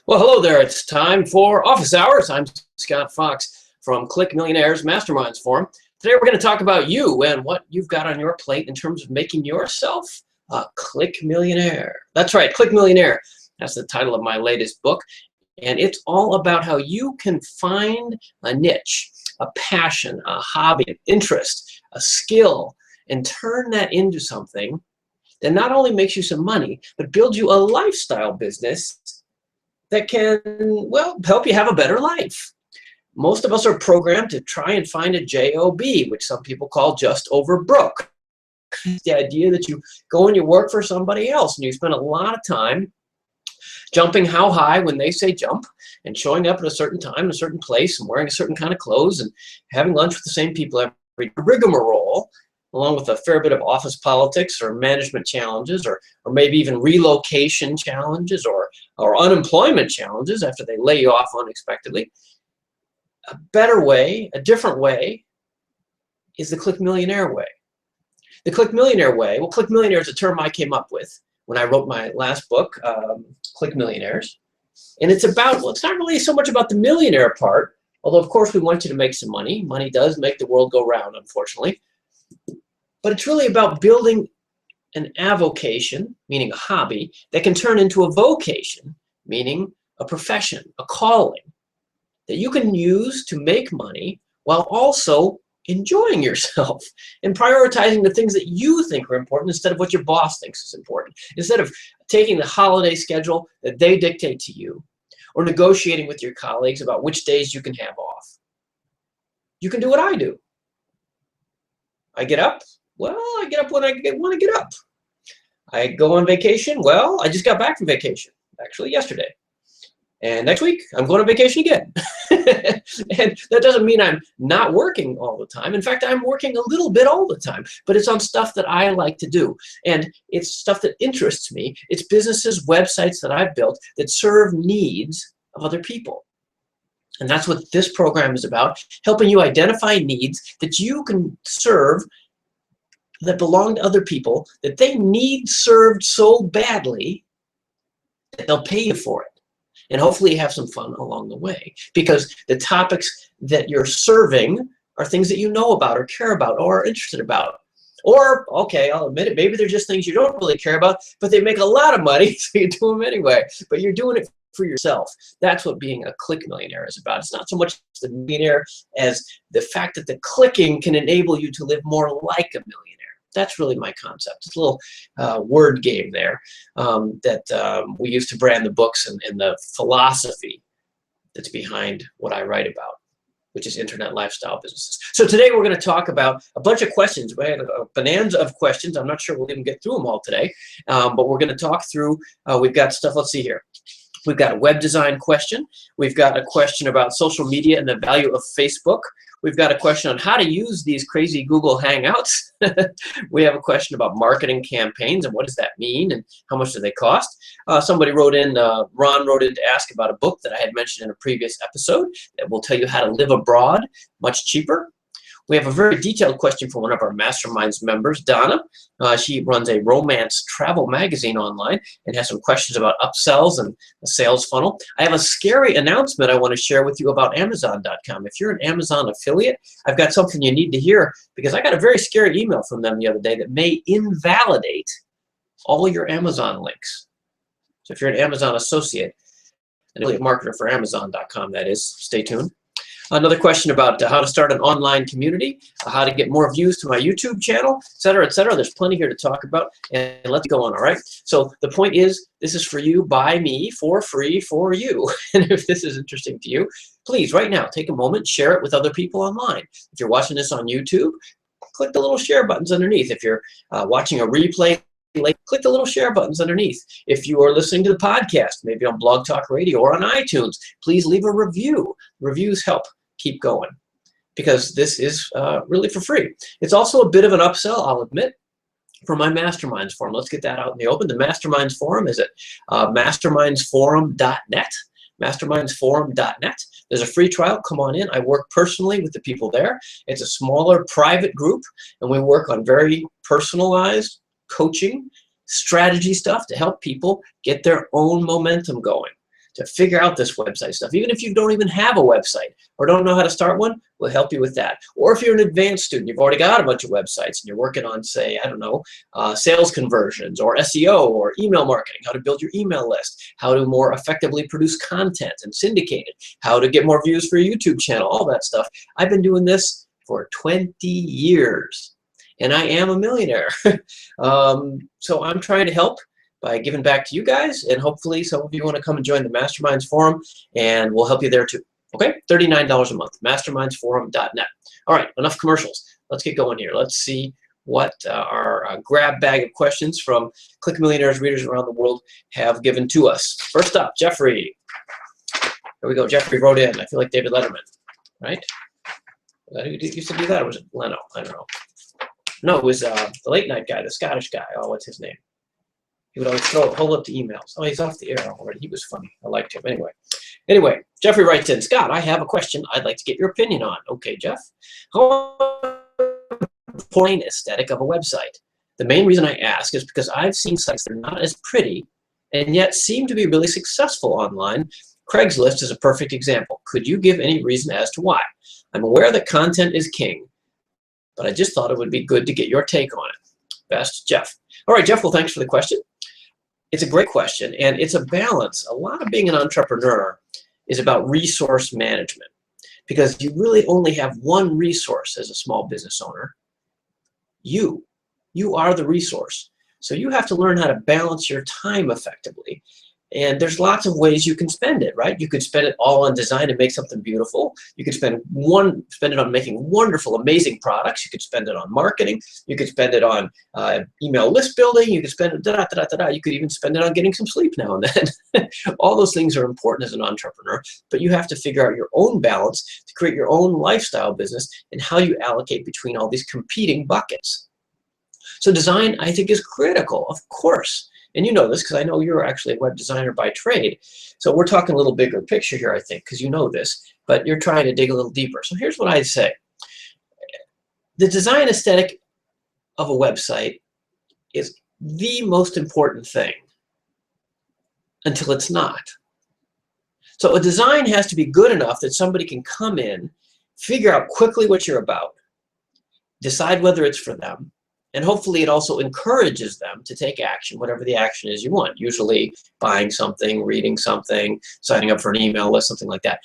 Well, hello there. It's time for Office Hours. I'm Scott Fox from Click Millionaire's Masterminds Forum. Today we're going to talk about you and what you've got on your plate in terms of making yourself a Click Millionaire. That's right, Click Millionaire. That's the title of my latest book. And it's all about how you can find a niche, a passion, a hobby, an interest, a skill, and turn that into something that not only makes you some money, but builds you a lifestyle business that can, well, help you have a better life. Most of us are programmed to try and find a job, which some people call just over broke. It's the idea that you go and you work for somebody else and you spend a lot of time jumping how high when they say jump and showing up at a certain time in a certain place and wearing a certain kind of clothes and having lunch with the same people every rigmarole, along with a fair bit of office politics or management challenges or maybe even relocation challenges or unemployment challenges after they lay you off unexpectedly. A better way, a different way, is the Click Millionaire way. The Click Millionaire way, well, Click Millionaire is a term I came up with when I wrote my last book, Click Millionaires. And it's about, well, it's not really so much about the millionaire part, although of course we want you to make some money. Money does make the world go round, unfortunately. But it's really about building an avocation, meaning a hobby, that can turn into a vocation, meaning a profession, a calling, that you can use to make money while also enjoying yourself and prioritizing the things that you think are important instead of what your boss thinks is important. Instead of taking the holiday schedule that they dictate to you or negotiating with your colleagues about which days you can have off. You can do what I do. I get up. Well, I get up when I want to get up. I go on vacation. Well, I just got back from vacation, actually yesterday. And next week, I'm going on vacation again. And that doesn't mean I'm not working all the time. In fact, I'm working a little bit all the time, but it's on stuff that I like to do. And it's stuff that interests me. It's businesses, websites that I've built that serve needs of other people. And that's what this program is about, helping you identify needs that you can serve that belong to other people, that they need served so badly that they'll pay you for it. And hopefully you have some fun along the way, because the topics that you're serving are things that you know about or care about or are interested about. Or, okay, I'll admit it, maybe they're just things you don't really care about, but they make a lot of money, so you do them anyway. But you're doing it for yourself. That's what being a Click Millionaire is about. It's not so much the millionaire as the fact that the clicking can enable you to live more like a millionaire. That's really my concept. It's a little word game there that we use to brand the books and the philosophy that's behind what I write about, which is internet lifestyle businesses. So today we're going to talk about a bunch of questions. We had a bonanza of questions. I'm not sure we'll even get through them all today, but we're going to talk through, we've got stuff, let's see here. We've got a web design question. We've got a question about social media and the value of Facebook. We've got a question on how to use these crazy Google Hangouts. We have a question about marketing campaigns and what does that mean and how much do they cost. Somebody wrote in, Ron wrote in to ask about a book that I had mentioned in a previous episode that will tell you how to live abroad much cheaper. We have a very detailed question from one of our Masterminds members, Donna. She runs a romance travel magazine online and has some questions about upsells and a sales funnel. I have a scary announcement I want to share with you about Amazon.com. If you're an Amazon affiliate, I've got something you need to hear, because I got a very scary email from them the other day that may invalidate all your Amazon links. So if you're an Amazon associate, an affiliate marketer for Amazon.com, that is, stay tuned. Another question about how to start an online community, how to get more views to my YouTube channel, et cetera, et cetera. There's plenty here to talk about, and let's go on, all right? So the point is, this is for you, by me, for free, for you. And if this is interesting to you, please, right now, take a moment, share it with other people online. If you're watching this on YouTube, click the little share buttons underneath. If you're watching a replay, click the little share buttons underneath. If you are listening to the podcast, maybe on Blog Talk Radio or on iTunes, please leave a review. Reviews help keep going, because this is really for free. It's also a bit of an upsell, I'll admit, for my Masterminds Forum. Let's get that out in the open. The Masterminds Forum is at mastermindsforum.net. mastermindsforum.net. There's a free trial. Come on in. I work personally with the people there. It's a smaller private group, and we work on very personalized coaching strategy stuff to help people get their own momentum going. to figure out this website stuff. Even if you don't even have a website or don't know how to start one, we'll help you with that. Or if you're an advanced student, you've already got a bunch of websites and you're working on, say, I don't know, sales conversions or SEO or email marketing, how to build your email list, how to more effectively produce content and syndicate it, how to get more views for your YouTube channel, all that stuff. I've been doing this for 20 years and I am a millionaire. So I'm trying to help by giving back to you guys, and hopefully some of you want to come and join the Masterminds Forum, and we'll help you there too. Okay, $39 a month, mastermindsforum.net. All right, enough commercials. Let's get going here. Let's see what our grab bag of questions from Click Millionaires readers around the world have given to us. First up, Jeffrey. Here we go. Jeffrey wrote in. I feel like David Letterman, right? Who used to do that, or was it Leno? I don't know. No, it was the late night guy, the Scottish guy. Oh, what's his name? He would always hold up the emails. Oh, he's off the air already. He was funny. I liked him. Anyway, Jeffrey writes in, Scott, I have a question I'd like to get your opinion on. Okay, Jeff. How plain aesthetic of a website? The main reason I ask is because I've seen sites that are not as pretty and yet seem to be really successful online. Craigslist is a perfect example. Could you give any reason as to why? I'm aware that content is king, but I just thought it would be good to get your take on it. Best, Jeff. All right, Jeff, well, thanks for the question. It's a great question, and it's a balance. A lot of being an entrepreneur is about resource management, because you really only have one resource as a small business owner. You are the resource. So you have to learn how to balance your time effectively. And there's lots of ways you can spend it, right? You could spend it all on design and make something beautiful. You could spend it on making wonderful, amazing products. You could spend it on marketing. You could spend it on email list building. You could spend it You could even spend it on getting some sleep now and then. All those things are important as an entrepreneur, but you have to figure out your own balance to create your own lifestyle business and how you allocate between all these competing buckets. So design, I think, is critical, of course. And you know this because I know you're actually a web designer by trade. So we're talking a little bigger picture here, I think, because you know this, but you're trying to dig a little deeper. So here's what I'd say. The design aesthetic of a website is the most important thing until it's not. So a design has to be good enough that somebody can come in, figure out quickly what you're about, decide whether it's for them, and hopefully it also encourages them to take action, whatever the action is you want, usually buying something, reading something, signing up for an email list, something like that.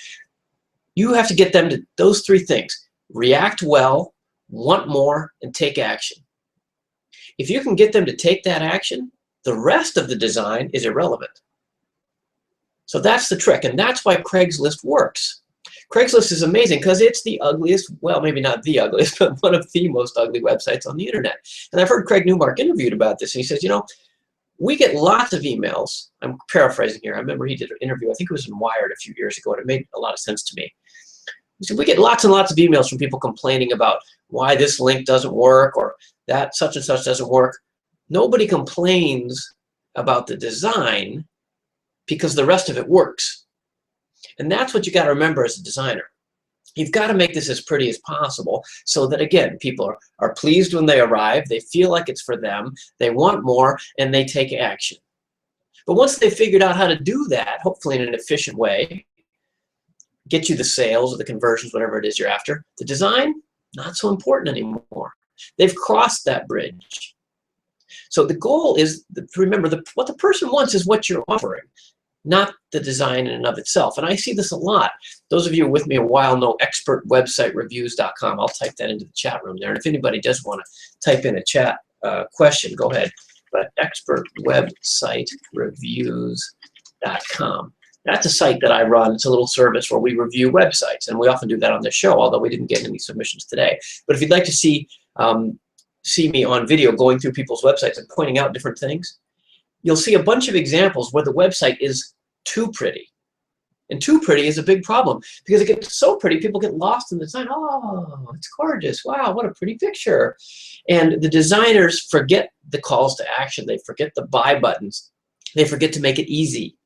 You have to get them to those three things: react well, want more, and take action. If you can get them to take that action, the rest of the design is irrelevant. So that's the trick, and that's why Craigslist works. Craigslist is amazing because it's the ugliest, well, maybe not the ugliest, but one of the most ugly websites on the internet. And I've heard Craig Newmark interviewed about this, and he says, you know, we get lots of emails. I'm paraphrasing here. I remember he did an interview, I think it was in Wired a few years ago, and it made a lot of sense to me. He said, we get lots and lots of emails from people complaining about why this link doesn't work or that such and such doesn't work. Nobody complains about the design because the rest of it works. And that's what you got to remember as a designer. You've got to make this as pretty as possible so that, again, people are pleased when they arrive, they feel like it's for them, they want more, and they take action. But once they've figured out how to do that, hopefully in an efficient way, get you the sales or the conversions, whatever it is you're after, the design, not so important anymore. They've crossed that bridge. So the goal is to remember what the person wants is what you're offering, not the design in and of itself. And I see this a lot. Those of you with me a while know expertwebsitereviews.com. I'll type that into the chat room there. And if anybody does want to type in a chat question, go ahead. But expertwebsitereviews.com. That's a site that I run. It's a little service where we review websites. And we often do that on the show, although we didn't get any submissions today. But if you'd like to see me on video going through people's websites and pointing out different things, you'll see a bunch of examples where the website is too pretty. And too pretty is a big problem because it gets so pretty, people get lost in the design. Oh, it's gorgeous. Wow, what a pretty picture. And the designers forget the calls to action. They forget the buy buttons. They forget to make it easy.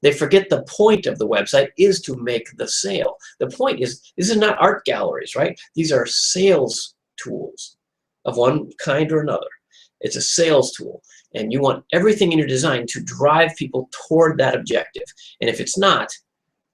They forget the point of the website is to make the sale. The point is, this is not art galleries, right? These are sales tools of one kind or another. It's a sales tool. And you want everything in your design to drive people toward that objective. And if it's not,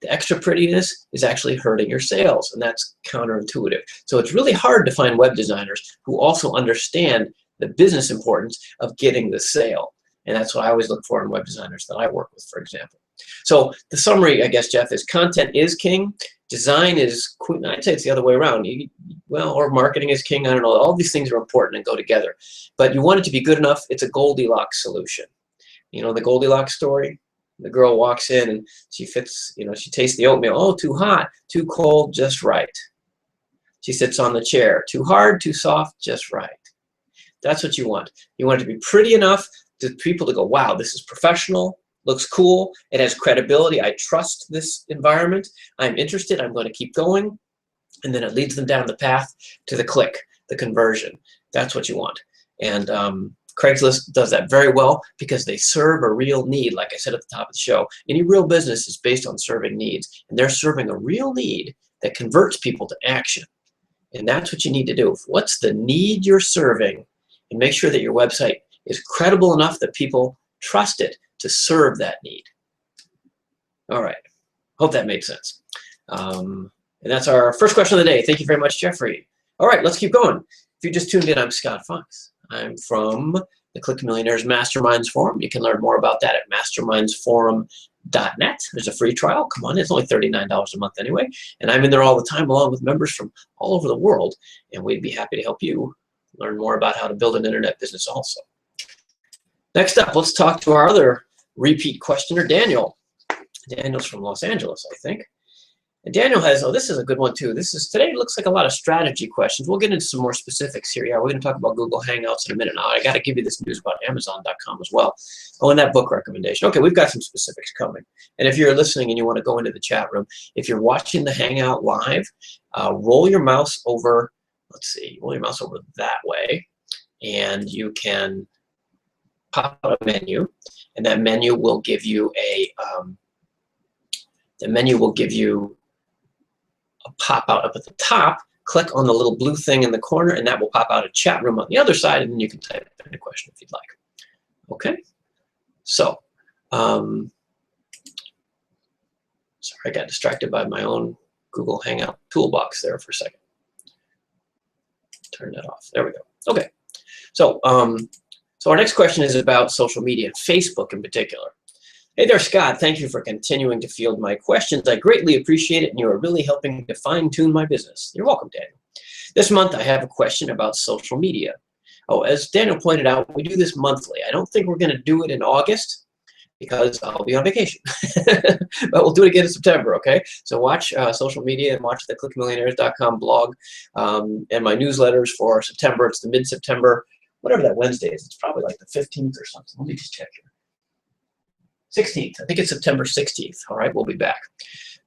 the extra prettiness is actually hurting your sales, and that's counterintuitive. So it's really hard to find web designers who also understand the business importance of getting the sale. And that's what I always look for in web designers that I work with, for example. So the summary, I guess, Jeff, is content is king, design is queen. I'd say it's the other way around. Well, or marketing is king. I don't know. All these things are important and go together. But you want it to be good enough. It's a Goldilocks solution. You know the Goldilocks story? The girl walks in and she fits, she tastes the oatmeal. Oh, too hot, too cold, just right. She sits on the chair. Too hard, too soft, just right. That's what you want. You want it to be pretty enough to people to go, wow, this is professional, looks cool, it has credibility, I trust this environment, I'm interested, I'm going to keep going. And then it leads them down the path to the click, the conversion. That's what you want. And Craigslist does that very well because they serve a real need, like I said at the top of the show. Any real business is based on serving needs, and they're serving a real need that converts people to action. And that's what you need to do. What's the need you're serving? And make sure that your website is credible enough that people trust it to serve that need. All right, hope that made sense. And that's our first question of the day. Thank you very much, Jeffrey. All right, let's keep going. If you just tuned in, I'm Scott Fox. I'm from the Click Millionaires Masterminds Forum. You can learn more about that at mastermindsforum.net. There's a free trial. Come on, it's only $39 a month anyway. And I'm in there all the time along with members from all over the world. And we'd be happy to help you learn more about how to build an internet business also. Next up, let's talk to our other repeat questioner, Daniel. Daniel's from Los Angeles, I think. And Daniel has, oh, this is a good one too. Today looks like a lot of strategy questions. We'll get into some more specifics here. Yeah, we're going to talk about Google Hangouts in a minute now. I got to give you this news about Amazon.com as well. Oh, and that book recommendation. Okay, we've got some specifics coming. And if you're listening and you want to go into the chat room, if you're watching the Hangout live, roll your mouse over, roll your mouse over that way, and you can pop out a menu, and that menu will give you a pop out up at the top. Click on the little blue thing in the corner, and that will pop out a chat room on the other side, and then you can type in a question if you'd like. Okay, so sorry, I got distracted by my own Google Hangout toolbox there for a second. Turn that off. There we go. Okay, so so our next question is about social media, Facebook in particular. Hey there, Scott. Thank you for continuing to field my questions. I greatly appreciate it, and you are really helping to fine-tune my business. You're welcome, Daniel. This month, I have a question about social media. Oh, as Daniel pointed out, we do this monthly. I don't think we're going to do it in August because I'll be on vacation. But we'll do it again in September, okay? So watch social media and watch the clickmillionaires.com blog and my newsletters for September. It's the mid-September, whatever that Wednesday is. It's probably like the 15th or something. Let me just check here. 16th. I think it's September 16th. All right, we'll be back.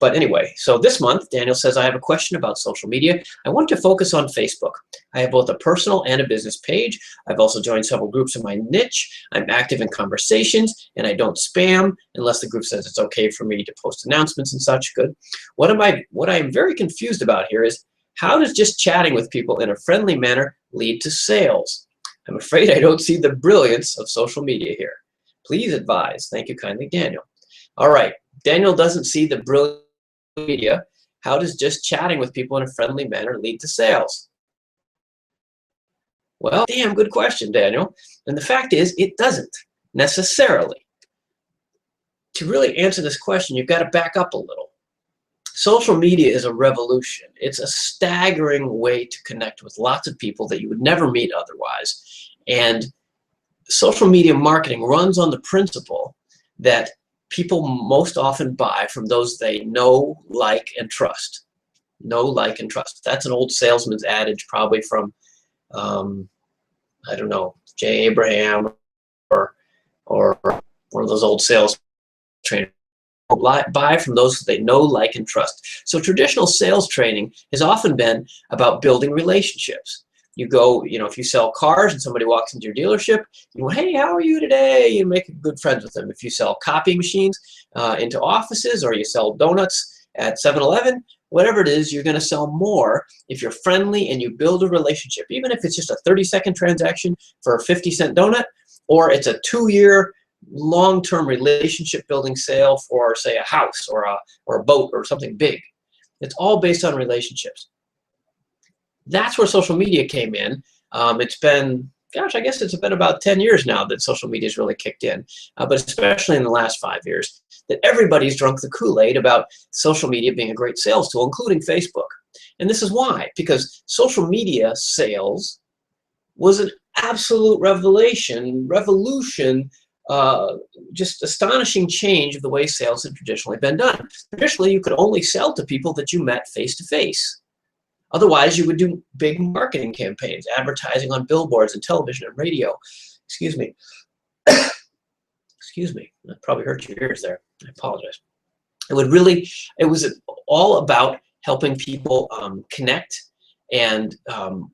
But anyway, so this month, Daniel says, I have a question about social media. I want to focus on Facebook. I have both a personal and a business page. I've also joined several groups in my niche. I'm active in conversations, and I don't spam unless the group says it's okay for me to post announcements and such. Good. What I'm very confused about here is, how does just chatting with people in a friendly manner lead to sales? I'm afraid I don't see the brilliance of social media here. Please advise. Thank you kindly, Daniel. All right. Daniel doesn't see the brilliant media. How does just chatting with people in a friendly manner lead to sales? Well, damn good question, Daniel. And the fact is, it doesn't necessarily. To really answer this question, you've got to back up a little. Social media is a revolution. It's a staggering way to connect with lots of people that you would never meet otherwise. And social media marketing runs on the principle that people most often buy from those they know, like, and trust. Know, like, and trust. That's an old salesman's adage, probably from, I don't know, Jay Abraham or one of those old sales trainers. Buy from those they know, like, and trust. So traditional sales training has often been about building relationships. You go, if you sell cars and somebody walks into your dealership, you go, hey, how are you today? You make good friends with them. If you sell copy machines into offices, or you sell donuts at 7-Eleven, whatever it is, you're going to sell more if you're friendly and you build a relationship. Even if it's just a 30-second transaction for a 50-cent donut, or it's a 2-year long-term relationship building sale for, say, a house or a boat or something big. It's all based on relationships. That's where social media came in. It's been, gosh, I guess it's been about 10 years now that social media has really kicked in, but especially in the last 5 years, that everybody's drunk the Kool-Aid about social media being a great sales tool, including Facebook. And this is why, because social media sales was an absolute revolution, just astonishing change of the way sales had traditionally been done. Traditionally, you could only sell to people that you met face-to-face. Otherwise, you would do big marketing campaigns, advertising on billboards and television and radio. Excuse me. Excuse me. That probably hurt your ears there. I apologize. It was all about helping people connect and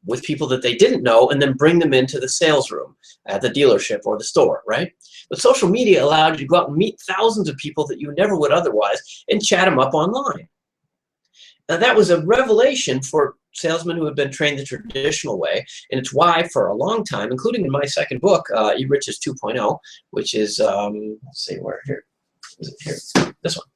with people that they didn't know, and then bring them into the sales room at the dealership or the store, right? But social media allowed you to go out and meet thousands of people that you never would otherwise and chat them up online. Now, that was a revelation for salesmen who had been trained the traditional way, and it's why for a long time, including in my second book, E-Riches 2.0, which is, let's see, where here, is it here? This one.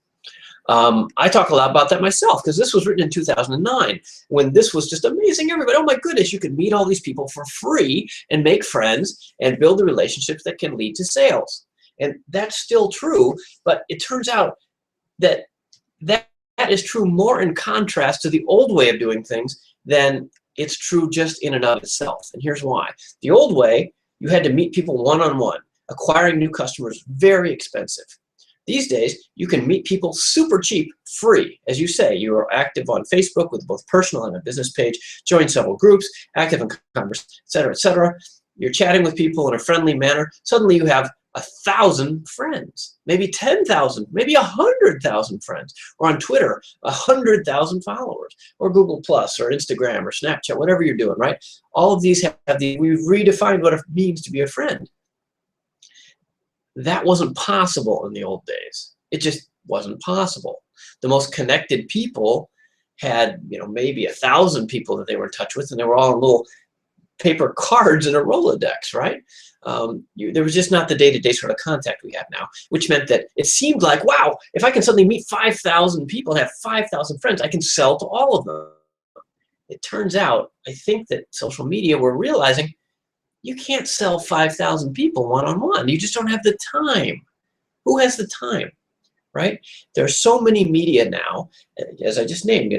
I talk a lot about that myself, because this was written in 2009, when this was just amazing. Everybody, oh my goodness, you could meet all these people for free and make friends and build the relationships that can lead to sales. And that's still true, but it turns out that that is true more in contrast to the old way of doing things than it's true just in and of itself. And here's why. The old way, you had to meet people one-on-one. Acquiring new customers, very expensive. These days, you can meet people super cheap, free. As you say, you are active on Facebook with both personal and a business page, join several groups, active in conversation, et cetera, et cetera. You're chatting with people in a friendly manner. Suddenly you have 1,000 friends, maybe 10,000, maybe 100,000 friends, or on Twitter, 100,000 followers, or Google Plus, or Instagram, or Snapchat, whatever you're doing, right? All of these we've redefined what it means to be a friend. That wasn't possible in the old days. It just wasn't possible. The most connected people had, maybe 1,000 people that they were in touch with, and they were all in little paper cards in a Rolodex, right? There was just not the day-to-day sort of contact we have now, which meant that it seemed like, wow, if I can suddenly meet 5,000 people and have 5,000 friends, I can sell to all of them. It turns out, I think that social media, we're realizing you can't sell 5,000 people one-on-one. You just don't have the time. Who has the time, right? There are so many media now, as I just named,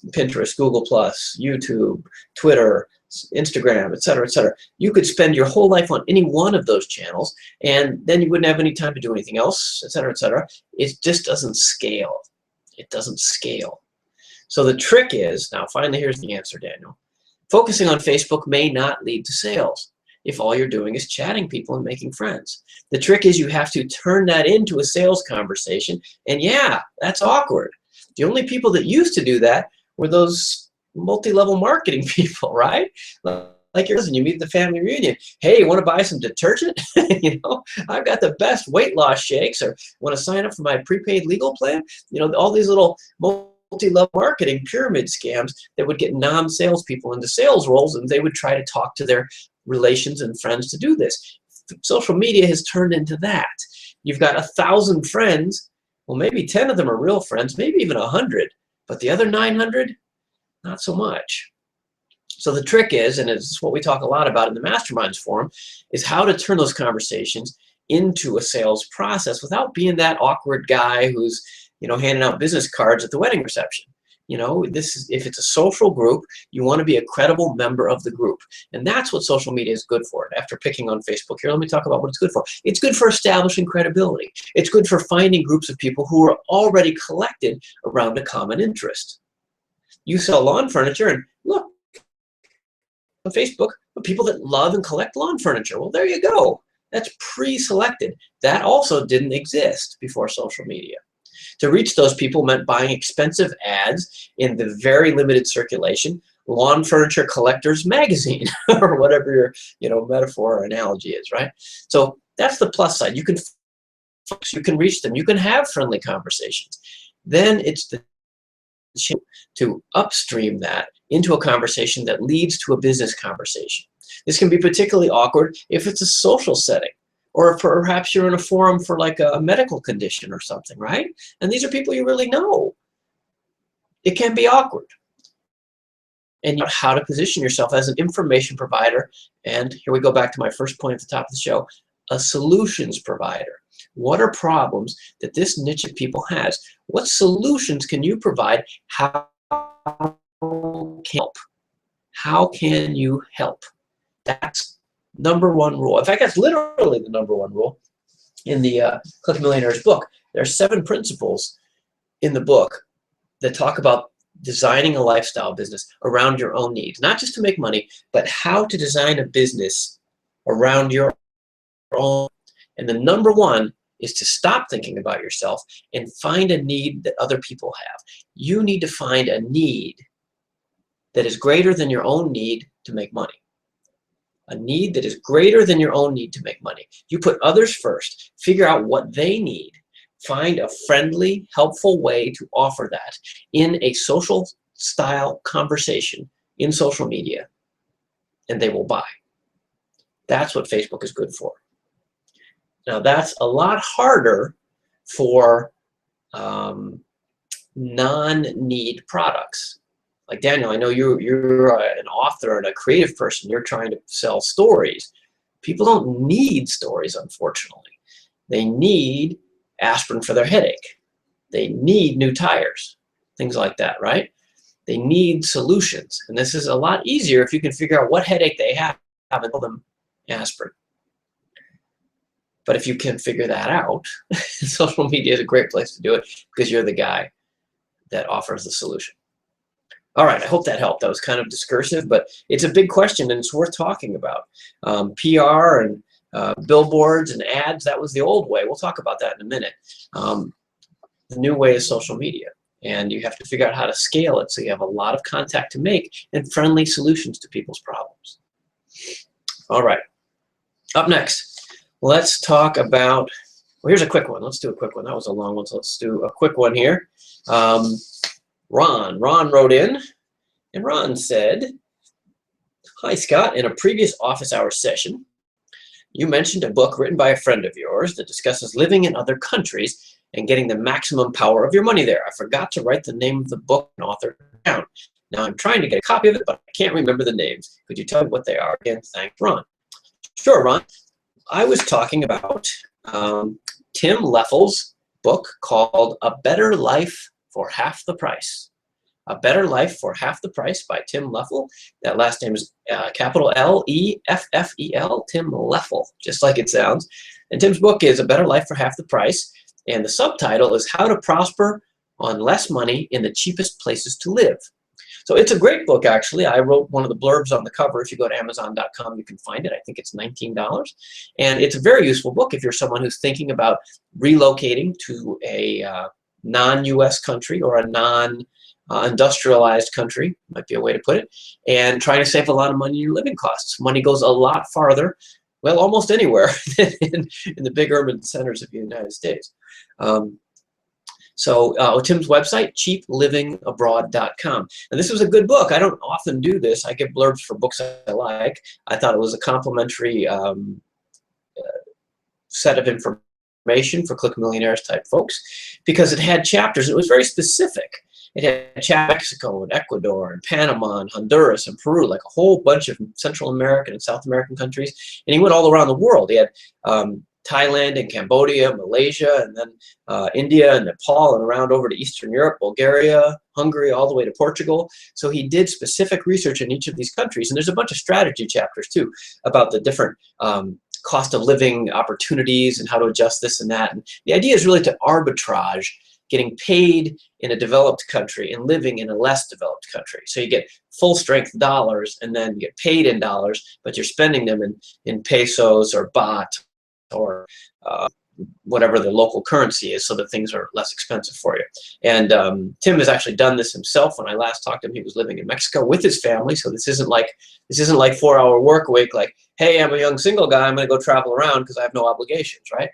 Pinterest, Google Plus, YouTube, Twitter, Instagram, et cetera, et cetera. You could spend your whole life on any one of those channels, and then you wouldn't have any time to do anything else, et cetera, et cetera. It just doesn't scale. It doesn't scale. So the trick is, now finally here's the answer, Daniel. Focusing on Facebook may not lead to sales if all you're doing is chatting people and making friends. The trick is you have to turn that into a sales conversation, and yeah, that's awkward. The only people that used to do that were those multi-level marketing people, right? Like your cousin, you meet at the family reunion. Hey, you want to buy some detergent? I've got the best weight loss shakes, or want to sign up for my prepaid legal plan? All these little multi-level marketing pyramid scams that would get non-salespeople into sales roles, and they would try to talk to their relations and friends to do this. Social media has turned into that. You've got 1,000 friends. Well, maybe 10 of them are real friends, maybe even 100, but the other 900, not so much. So the trick is, and it's what we talk a lot about in the Masterminds forum, is how to turn those conversations into a sales process without being that awkward guy who's, handing out business cards at the wedding reception. If it's a social group, you want to be a credible member of the group. And that's what social media is good for. After picking on Facebook here, let me talk about what it's good for. It's good for establishing credibility. It's good for finding groups of people who are already collected around a common interest. You sell lawn furniture, and look, on Facebook, people that love and collect lawn furniture. Well, there you go. That's pre-selected. That also didn't exist before social media. To reach those people meant buying expensive ads in the very limited circulation Lawn Furniture Collectors Magazine, or whatever your metaphor or analogy is, right? So that's the plus side. You can reach them. You can have friendly conversations. Then it's the chance to upstream that into a conversation that leads to a business conversation. This can be particularly awkward if it's a social setting. Or perhaps you're in a forum for like a medical condition or something, right? And these are people you really know. It can be awkward. And you know how to position yourself as an information provider. And here we go back to my first point at the top of the show, a solutions provider. What are problems that this niche of people has? What solutions can you provide? How can you help? How can you help? That's number one rule. In fact, that's literally the number one rule in the Click Millionaires book. There are 7 principles in the book that talk about designing a lifestyle business around your own needs, not just to make money, but how to design a business around your own. And the number one is to stop thinking about yourself and find a need that other people have. You need to find a need that is greater than your own need to make money. A need that is greater than your own need to make money. You put others first, figure out what they need, find a friendly, helpful way to offer that in a social style conversation in social media, and they will buy. That's what Facebook is good for. Now, that's a lot harder for non-need products. Like Daniel, I know you're an author and a creative person. You're trying to sell stories. People don't need stories, unfortunately. They need aspirin for their headache. They need new tires, things like that, right? They need solutions. And this is a lot easier if you can figure out what headache they have and tell them aspirin. But if you can figure that out, social media is a great place to do it because you're the guy that offers the solution. All right, I hope that helped. That was kind of discursive, but it's a big question and it's worth talking about. PR and billboards and ads, that was the old way. We'll talk about that in a minute. The new way is social media, and you have to figure out how to scale it so you have a lot of contact to make and friendly solutions to people's problems. All right, up next, let's talk about, well, here's a quick one. Let's do a quick one. That was a long one, so let's do a quick one here. Ron wrote in, and Ron said, "Hi, Scott. In a previous office hours session, you mentioned a book written by a friend of yours that discusses living in other countries and getting the maximum power of your money there. I forgot to write the name of the book and author down. Now I'm trying to get a copy of it, but I can't remember the names. Could you tell me what they are?" Again, thanks, Ron. Sure, Ron. I was talking about Tim Leffel's book called A Better Life for Half the Price. A Better Life for Half the Price by Tim Leffel. That last name is capital L-E-F-F-E-L, Tim Leffel, just like it sounds. And Tim's book is A Better Life for Half the Price, and the subtitle is How to Prosper on Less Money in the Cheapest Places to Live. So it's a great book, actually. I wrote one of the blurbs on the cover. If you go to Amazon.com, you can find it. I think it's $19. And it's a very useful book if you're someone who's thinking about relocating to a non-US country or a non-industrialized country, might be a way to put it, and trying to save a lot of money in your living costs. Money goes a lot farther, well, almost anywhere in the big urban centers of the United States. Tim's website, cheaplivingabroad.com. And this was a good book. I don't often do this. I give blurbs for books I like. I thought it was a complimentary set of information for Click Millionaires type folks because it had chapters. It was very specific. It had Mexico and Ecuador and Panama and Honduras and Peru, like a whole bunch of Central American and South American countries. And he went all around the world. He had Thailand and Cambodia, Malaysia, and then India and Nepal, and around over to Eastern Europe, Bulgaria, Hungary, all the way to Portugal. So he did specific research in each of these countries. And there's a bunch of strategy chapters, too, about the different cost of living opportunities and how to adjust this and that. And the idea is really to arbitrage getting paid in a developed country and living in a less developed country. So you get full strength dollars and then you get paid in dollars, but you're spending them in pesos or baht or whatever the local currency is so that things are less expensive for you. And Tim has actually done this himself. When I last talked to him, he was living in Mexico with his family. So this isn't like 4-hour work week, like, hey, I'm a young single guy, I'm gonna go travel around because I have no obligations, right?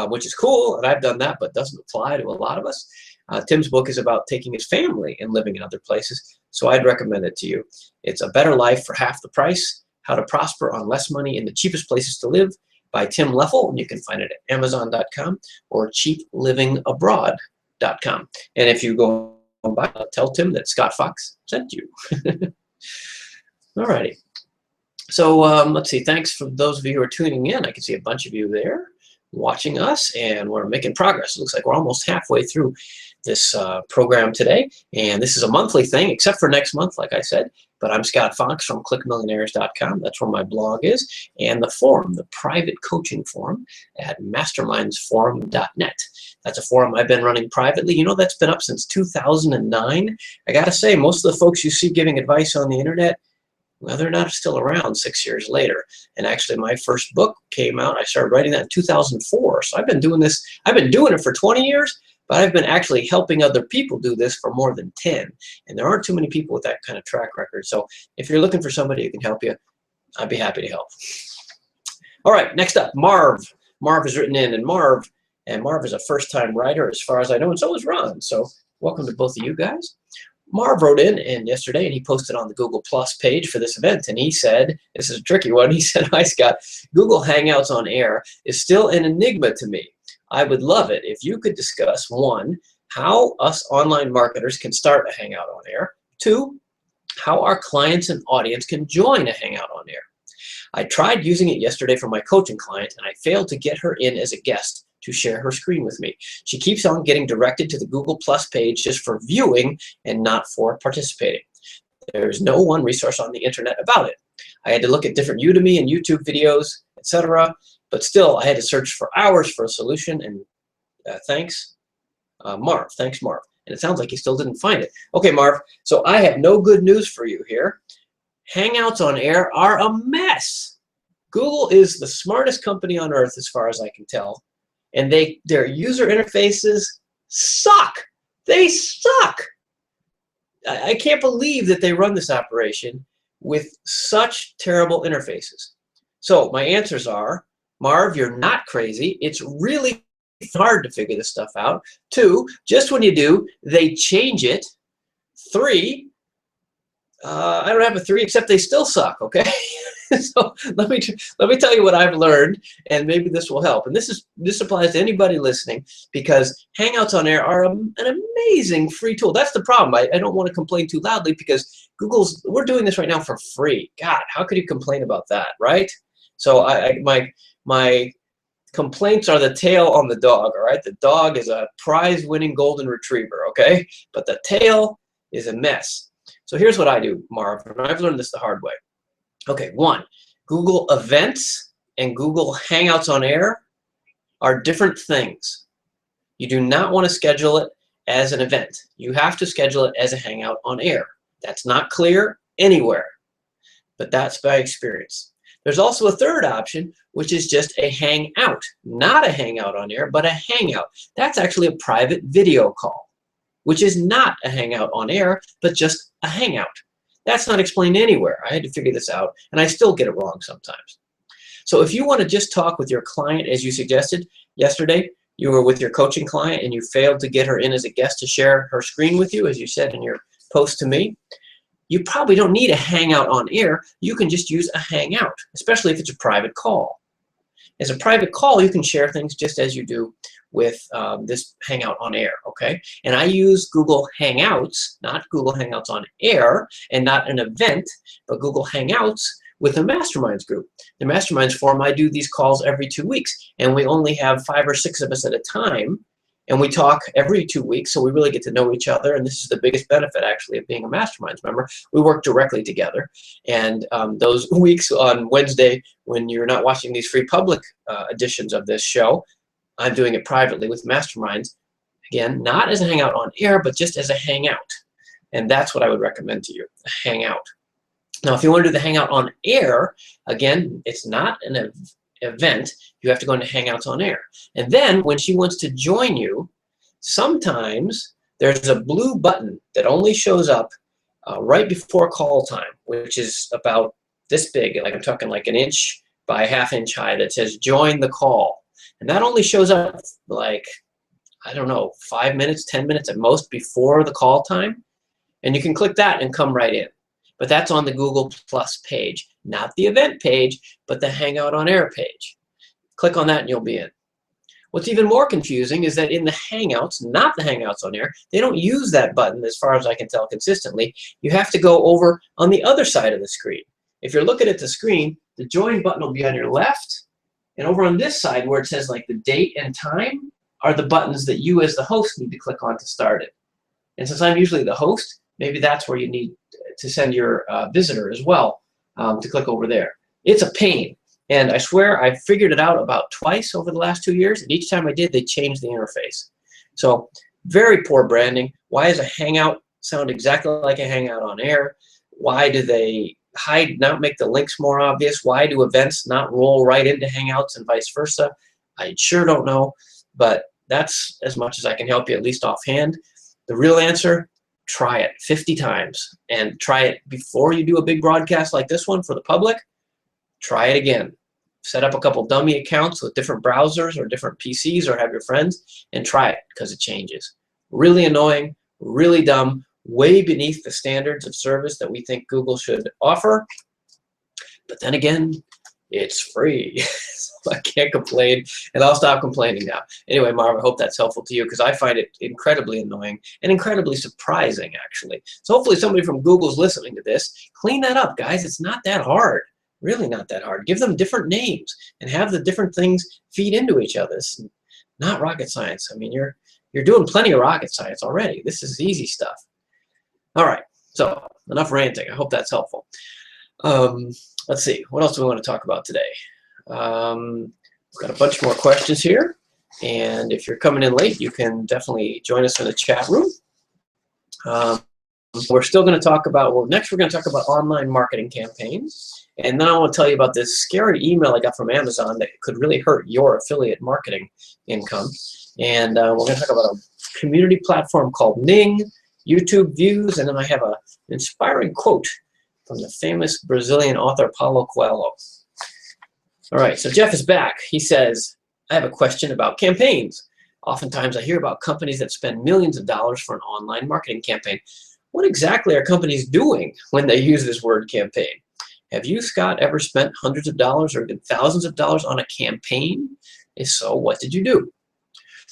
Which is cool, and I've done that, but doesn't apply to a lot of us. Tim's book is about taking his family and living in other places. So I'd recommend it to you. It's A Better Life for Half the Price, How to Prosper on Less Money in the Cheapest Places to Live by Tim Leffel, and you can find it at Amazon.com or cheaplivingabroad.com. And if you go by, tell Tim that Scott Fox sent you. Alrighty. So let's see. Thanks for those of you who are tuning in. I can see a bunch of you there watching us, and we're making progress. It looks like we're almost halfway through this program today, and this is a monthly thing, except for next month, like I said. But I'm Scott Fox from clickmillionaires.com. That's where my blog is, and the forum, the private coaching forum at mastermindsforum.net. That's a forum I've been running privately. You know, that's been up since 2009. I gotta say, most of the folks you see giving advice on the internet, well, they're not still around 6 years later. And actually, my first book came out, I started writing that in 2004. So I've been doing this, I've been doing it for 20 years, but I've been actually helping other people do this for more than 10. And there aren't too many people with that kind of track record. So if you're looking for somebody who can help you, I'd be happy to help. All right, next up, Marv. Marv has written in, and Marv is a first-time writer as far as I know, and so is Ron. So welcome to both of you guys. Marv wrote in yesterday, and he posted on the Google Plus page for this event, and he said, this is a tricky one, he said, "Hi Scott, Google Hangouts on Air is still an enigma to me. I would love it if you could discuss, 1, how us online marketers can start a Hangout on Air, 2, how our clients and audience can join a Hangout on Air. I tried using it yesterday for my coaching client, and I failed to get her in as a guest to share her screen with me. She keeps on getting directed to the Google Plus page just for viewing and not for participating. There's no one resource on the internet about it. I had to look at different Udemy and YouTube videos, etc. But still, I had to search for hours for a solution, and thanks, Marv. Thanks, Marv." And it sounds like he still didn't find it. Okay, Marv, so I have no good news for you here. Hangouts on Air are a mess. Google is the smartest company on earth as far as I can tell. And their user interfaces suck. They suck. I can't believe that they run this operation with such terrible interfaces. So my answers are, Marv, you're not crazy. It's really hard to figure this stuff out. 2, just when you do, they change it. 3, I don't have a 3, except they still suck, okay? So let me tell you what I've learned, and maybe this will help. And this applies to anybody listening, because Hangouts on Air are an amazing free tool. That's the problem. I don't want to complain too loudly, because we're doing this right now for free. God, how could you complain about that, right? So my complaints are the tail on the dog, all right? The dog is a prize-winning golden retriever, okay? But the tail is a mess. So here's what I do, Marv, and I've learned this the hard way. Okay, 1, Google Events and Google Hangouts on Air are different things. You do not want to schedule it as an event. You have to schedule it as a Hangout on Air. That's not clear anywhere, but that's by experience. There's also a third option, which is just a Hangout. Not a Hangout on Air, but a Hangout. That's actually a private video call, which is not a Hangout on Air, but just a Hangout. That's not explained anywhere. I had to figure this out, and I still get it wrong sometimes. So if you want to just talk with your client, as you suggested yesterday, you were with your coaching client and you failed to get her in as a guest to share her screen with you, as you said in your post to me, you probably don't need a Hangout on Air. You can just use a Hangout, especially if it's a private call. As a private call, you can share things just as you do with this Hangout on Air, okay? And I use Google Hangouts, not Google Hangouts on Air, and not an event, but Google Hangouts with the Masterminds group. The Masterminds forum, I do these calls every 2 weeks, and we only have 5 or 6 of us at a time, and we talk every 2 weeks, so we really get to know each other, and this is the biggest benefit, actually, of being a Masterminds member. We work directly together, and those weeks on Wednesday, when you're not watching these free public editions of this show, I'm doing it privately with Masterminds. Again, not as a Hangout on Air, but just as a Hangout. And that's what I would recommend to you, a Hangout. Now, if you want to do the Hangout on Air, again, it's not an event. You have to go into Hangouts on Air. And then when she wants to join you, sometimes there's a blue button that only shows up right before call time, which is about this big, like I'm talking like 1 inch by 1/2 inch high, that says join the call. And that only shows up like, I don't know, 5 minutes, 10 minutes at most before the call time. And you can click that and come right in. But that's on the Google Plus page, not the event page, but the Hangout on Air page. Click on that and you'll be in. What's even more confusing is that in the Hangouts, not the Hangouts on air, they don't use that button as far as I can tell consistently. You have to go over on the other side of the screen. If you're looking at the screen, the join button will be on your left, and over on this side where it says like the date and time are the buttons that you as the host need to click on to start it. And since I'm usually the host, maybe that's where you need to send your visitor as well to click over there. It's a pain. And I swear I figured it out about twice over the last 2 years, and each time I did, they changed the interface. So very poor branding. Why does a Hangout sound exactly like a Hangout on air? Why do they not make the links more obvious? Why do events not roll right into Hangouts and vice versa? I sure don't know, but that's as much as I can help you, at least offhand. The real answer, try it 50 times, and try it before you do a big broadcast like this one for the public. Try it again. Set up a couple dummy accounts with different browsers or different PCs, or have your friends, and try it, because it changes. Really annoying, really dumb, way beneath the standards of service that we think Google should offer. But then again, it's free. So I can't complain, and I'll stop complaining now. Anyway, Marv, I hope that's helpful to you, because I find it incredibly annoying and incredibly surprising, actually. So hopefully somebody from Google's listening to this. Clean that up, guys. It's not that hard. Really not that hard. Give them different names and have the different things feed into each other. It's not rocket science. I mean, you're doing plenty of rocket science already. This is easy stuff. All right, so enough ranting. I hope that's helpful. Let's see, what else do we want to talk about today? We've got a bunch more questions here, and if you're coming in late, you can definitely join us in the chat room. We're still going to talk about, well, next we're going to talk about online marketing campaigns. And then I want to tell you about this scary email I got from Amazon that could really hurt your affiliate marketing income. And we're going to talk about a community platform called Ning, YouTube views, and then I have an inspiring quote from the famous Brazilian author Paulo Coelho. All right, so Jeff is back. He says, I have a question about campaigns. Oftentimes I hear about companies that spend millions of dollars for an online marketing campaign. What exactly are companies doing when they use this word campaign? Have you, Scott, ever spent hundreds of dollars or even thousands of dollars on a campaign? If so, what did you do?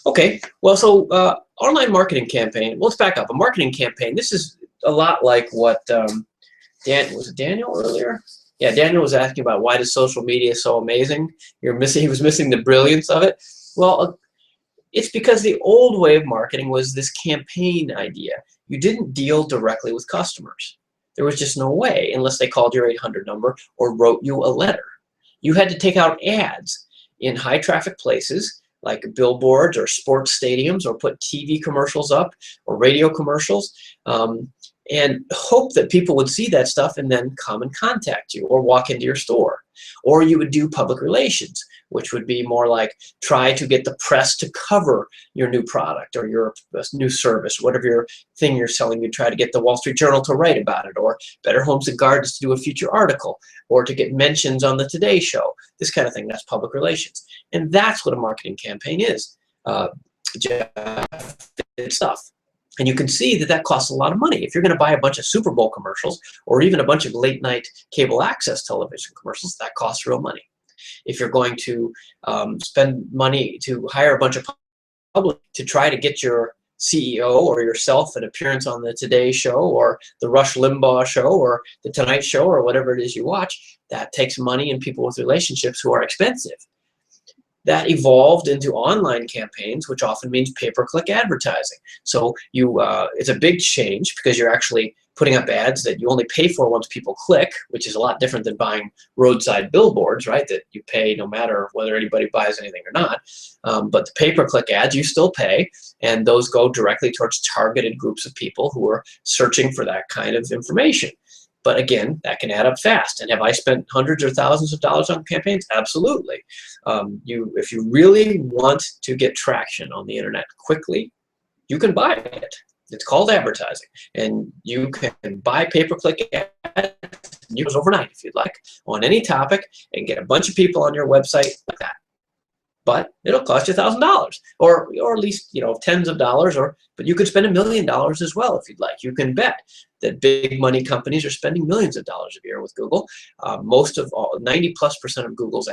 Okay, well, so online marketing campaign, let's back up. A marketing campaign, this is a lot like what, was it Daniel earlier? Yeah, Daniel was asking about why is social media so amazing? He was missing the brilliance of it. Well, it's because the old way of marketing was this campaign idea. You didn't deal directly with customers. There was just no way unless they called your 800 number or wrote you a letter. You had to take out ads in high traffic places like billboards or sports stadiums, or put TV commercials up or radio commercials, and hope that people would see that stuff and then come and contact you or walk into your store. Or you would do public relations, which would be more like try to get the press to cover your new product or your new service, whatever your thing you're selling. You try to get the Wall Street Journal to write about it, or Better Homes and Gardens to do a feature article, or to get mentions on the Today Show. This kind of thing, that's public relations. And that's what a marketing campaign is. Stuff. And you can see that that costs a lot of money. If you're going to buy a bunch of Super Bowl commercials or even a bunch of late night cable access television commercials, that costs real money. If you're going to spend money to hire a bunch of public to try to get your CEO or yourself an appearance on the Today Show or the Rush Limbaugh Show or the Tonight Show or whatever it is you watch, that takes money and people with relationships who are expensive. That evolved into online campaigns, which often means pay-per-click advertising. So it's a big change because you're actually putting up ads that you only pay for once people click, which is a lot different than buying roadside billboards, right? That you pay no matter whether anybody buys anything or not. But the pay-per-click ads, you still pay, and those go directly towards targeted groups of people who are searching for that kind of information. But again, that can add up fast. And have I spent hundreds or thousands of dollars on campaigns? Absolutely. If you really want to get traction on the internet quickly, you can buy it. It's called advertising. And you can buy pay-per-click ads overnight if you'd like on any topic and get a bunch of people on your website like that. but it'll cost you $1,000 or at least, tens of dollars, but you could spend $1 million as well if you'd like. You can bet that big money companies are spending millions of dollars a year with Google. 90+% of Google's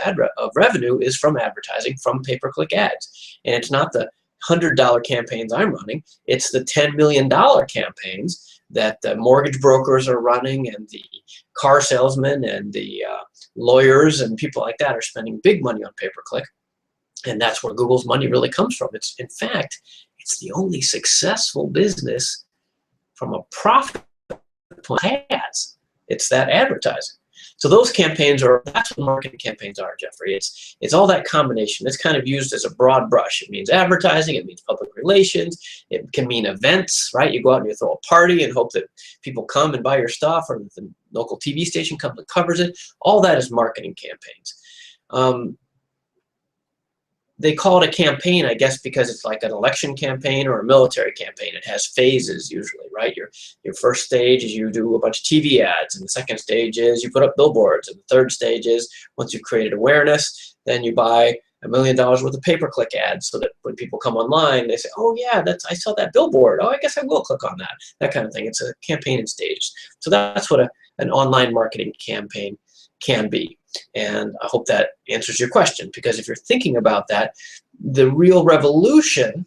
revenue is from advertising, from pay-per-click ads. And it's not the $100 campaigns I'm running, it's the $10 million campaigns that the mortgage brokers are running, and the car salesmen and the lawyers and people like that are spending big money on pay-per-click. And that's where Google's money really comes from. In fact, it's the only successful business from a profit point has. It's that advertising. So those campaigns that's what marketing campaigns are, Jeffrey. It's all that combination. It's kind of used as a broad brush. It means advertising, it means public relations, it can mean events, right? You go out and you throw a party and hope that people come and buy your stuff, or the local TV station comes and covers it. All that is marketing campaigns. They call it a campaign, I guess, because it's like an election campaign or a military campaign. It has phases usually, right? Your first stage is you do a bunch of TV ads, and the second stage is you put up billboards, and the third stage is once you've created awareness, then you buy $1 million worth of pay-per-click ads, so that when people come online, they say, oh yeah, I saw that billboard. Oh, I guess I will click on that. That kind of thing. It's a campaign in stages. So that's what an online marketing campaign can be. And I hope that answers your question, because if you're thinking about that, the real revolution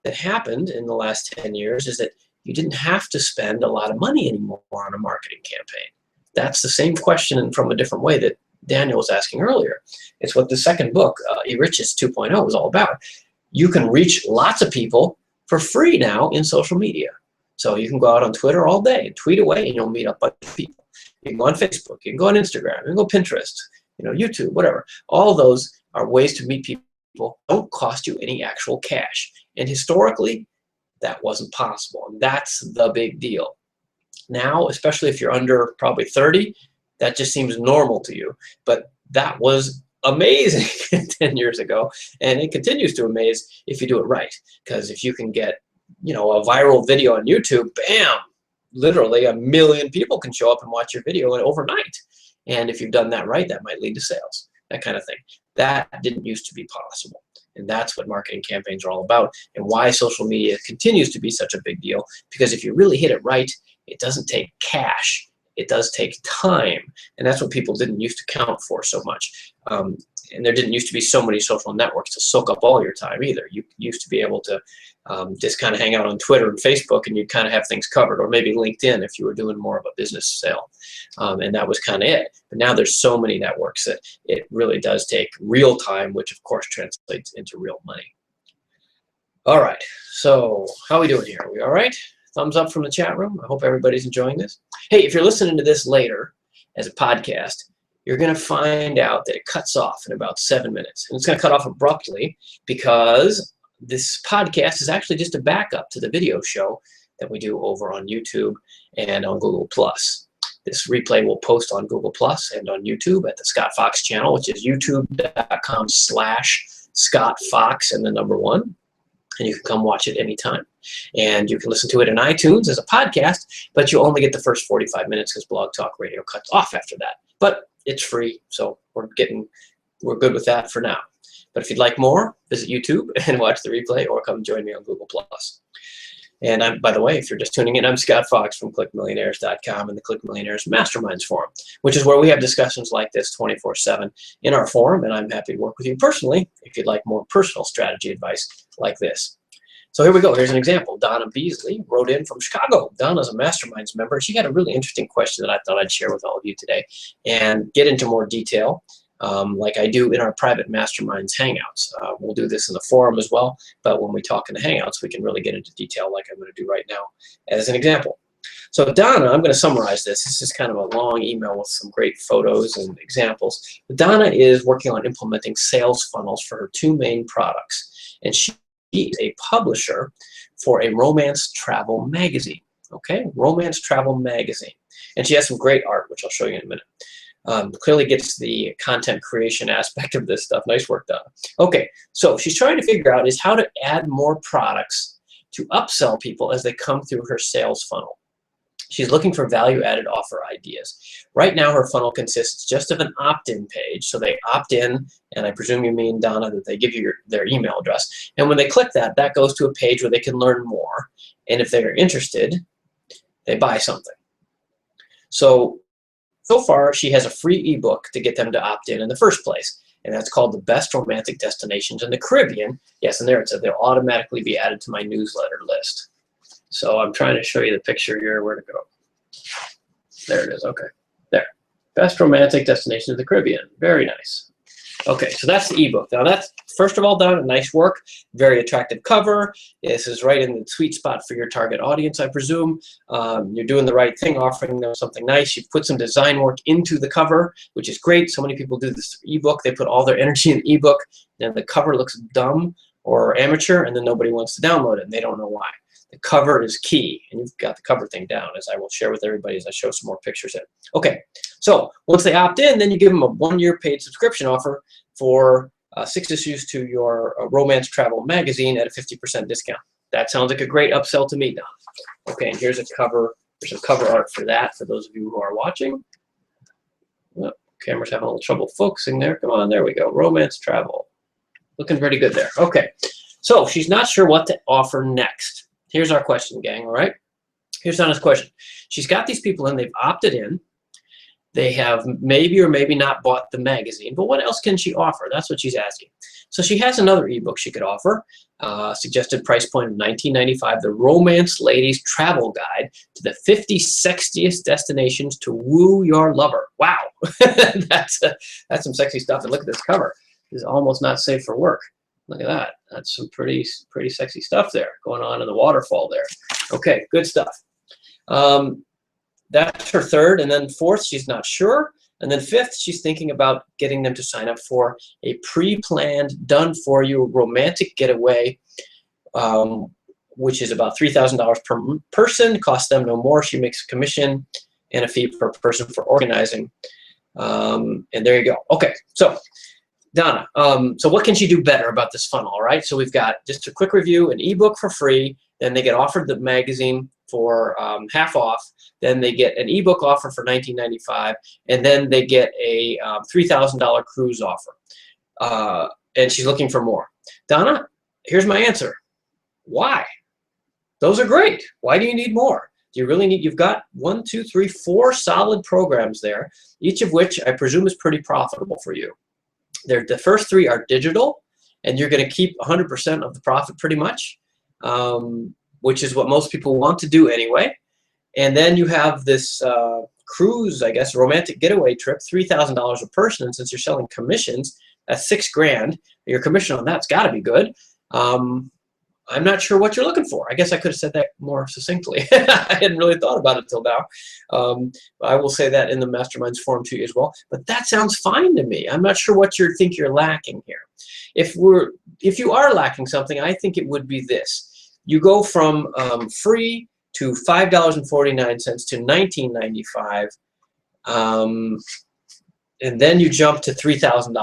that happened in the last 10 years is that you didn't have to spend a lot of money anymore on a marketing campaign. That's the same question from a different way that Daniel was asking earlier. It's what the second book, E-Riches 2.0, is all about. You can reach lots of people for free now in social media. So you can go out on Twitter all day and tweet away, and you'll meet up a bunch of people. You can go on Facebook, you can go on Instagram, you can go Pinterest, YouTube, whatever. All those are ways to meet people. Don't cost you any actual cash. And historically, that wasn't possible. And that's the big deal. Now, especially if you're under probably 30, that just seems normal to you. But that was amazing 10 years ago. And it continues to amaze if you do it right. Because if you can get, a viral video on YouTube, bam, literally 1 million people can show up and watch your video overnight. And if you've done that right, that might lead to sales, that kind of thing. That didn't used to be possible. And that's what marketing campaigns are all about, and why social media continues to be such a big deal. Because if you really hit it right, it doesn't take cash. It does take time. And that's what people didn't used to count for so much. And there didn't used to be so many social networks to soak up all your time either. You used to be able to just kind of hang out on Twitter and Facebook, and you'd kind of have things covered, or maybe LinkedIn if you were doing more of a business sale. And that was kind of it. But now there's so many networks that it really does take real time, which of course translates into real money. All right, so how are we doing here? Are we all right? Thumbs up from the chat room. I hope everybody's enjoying this. Hey, if you're listening to this later as a podcast, you're going to find out that it cuts off in about 7 minutes. And it's going to cut off abruptly because this podcast is actually just a backup to the video show that we do over on YouTube and on Google+. This replay will post on Google+ and on YouTube at the Scott Fox channel, which is youtube.com/Scott Fox and the number 1. And you can come watch it anytime. And you can listen to it in iTunes as a podcast, but you only get the first 45 minutes because Blog Talk Radio cuts off after that. But it's free, so we're good with that for now. But if you'd like more, visit YouTube and watch the replay, or come join me on Google+. And by the way, if you're just tuning in, I'm Scott Fox from ClickMillionaires.com and the Click Millionaires Masterminds Forum, which is where we have discussions like this 24/7 in our forum, and I'm happy to work with you personally if you'd like more personal strategy advice like this. So here we go. Here's an example. Donna Beasley wrote in from Chicago. Donna's a Masterminds member. She got a really interesting question that I thought I'd share with all of you today and get into more detail like I do in our private Masterminds Hangouts. We'll do this in the forum as well, but when we talk in the Hangouts, we can really get into detail like I'm going to do right now as an example. So Donna, I'm going to summarize this. This is kind of a long email with some great photos and examples. But Donna is working on implementing sales funnels for her 2 main products, and she is a publisher for a romance travel magazine. Okay, romance travel magazine. And she has some great art, which I'll show you in a minute. Clearly gets the content creation aspect of this stuff. Nice work, Donna. Okay, so she's trying to figure out is how to add more products to upsell people as they come through her sales funnel. She's looking for value-added offer ideas. Right now, her funnel consists just of an opt-in page. So they opt in, and I presume you mean, Donna, that they give you their email address. And when they click that, that goes to a page where they can learn more. And if they're interested, they buy something. So far, she has a free ebook to get them to opt in the first place. And that's called The Best Romantic Destinations in the Caribbean. Yes, and there it said they'll automatically be added to my newsletter list. So I'm trying to show you the picture here. Where to go? There it is. Okay. There. Best Romantic Destination of the Caribbean. Very nice. Okay, so that's the ebook. Now that's, first of all, done. Nice work. Very attractive cover. This is right in the sweet spot for your target audience, I presume. You're doing the right thing, offering them something nice. You've put some design work into the cover, which is great. So many people do this ebook. They put all their energy in the ebook, and the cover looks dumb or amateur, and then nobody wants to download it, and they don't know why. The cover is key, and you've got the cover thing down, as I will share with everybody as I show some more pictures in. Okay, so once they opt in, then you give them a 1-year paid subscription offer for 6 issues to your romance travel magazine at a 50% discount. That sounds like a great upsell to me, Don. Okay, and here's a cover. There's some cover art for that for those of you who are watching. Oh, camera's having a little trouble focusing there. Come on, there we go. Romance travel. Looking pretty good there. Okay, so she's not sure what to offer next. Here's our question, gang, all right? Here's Donna's question. She's got these people in, they've opted in. They have maybe or maybe not bought the magazine, but what else can she offer? That's what she's asking. So she has another ebook she could offer. Suggested price point of $19.95, The Romance Ladies Travel Guide to the 50 Sexiest Destinations to Woo Your Lover. Wow, that's some sexy stuff. And look at this cover. This is almost not safe for work. Look at that. That's some pretty sexy stuff there going on in the waterfall there. Okay, good stuff. That's her third. And then fourth, she's not sure. And then fifth, she's thinking about getting them to sign up for a pre-planned, done-for-you romantic getaway, which is about $3,000 per person. Costs them no more. She makes a commission and a fee per person for organizing. And there you go. Okay, so Donna, so what can she do better about this funnel, all right? So we've got just a quick review, an ebook for free, then they get offered the magazine for half off, then they get an ebook offer for $19.95, and then they get a $3,000 cruise offer. And she's looking for more. Donna, here's my answer. Why? Those are great. Why do you need more? Do you really need, you've got 1, 2, 3, 4 solid programs there, each of which I presume is pretty profitable for you. The first 3 are digital, and you're going to keep 100% of the profit pretty much, which is what most people want to do anyway. And then you have this cruise, I guess, romantic getaway trip, $3,000 a person. And since you're selling commissions, that's $6 grand. Your commission on that's got to be good. I'm not sure what you're looking for. I guess I could have said that more succinctly. I hadn't really thought about it till now. I will say that in the Masterminds forum to you as well. But that sounds fine to me. I'm not sure what you think you're lacking here. If you are lacking something, I think it would be this. You go from free to $5.49 to $19.95, and then you jump to $3,000.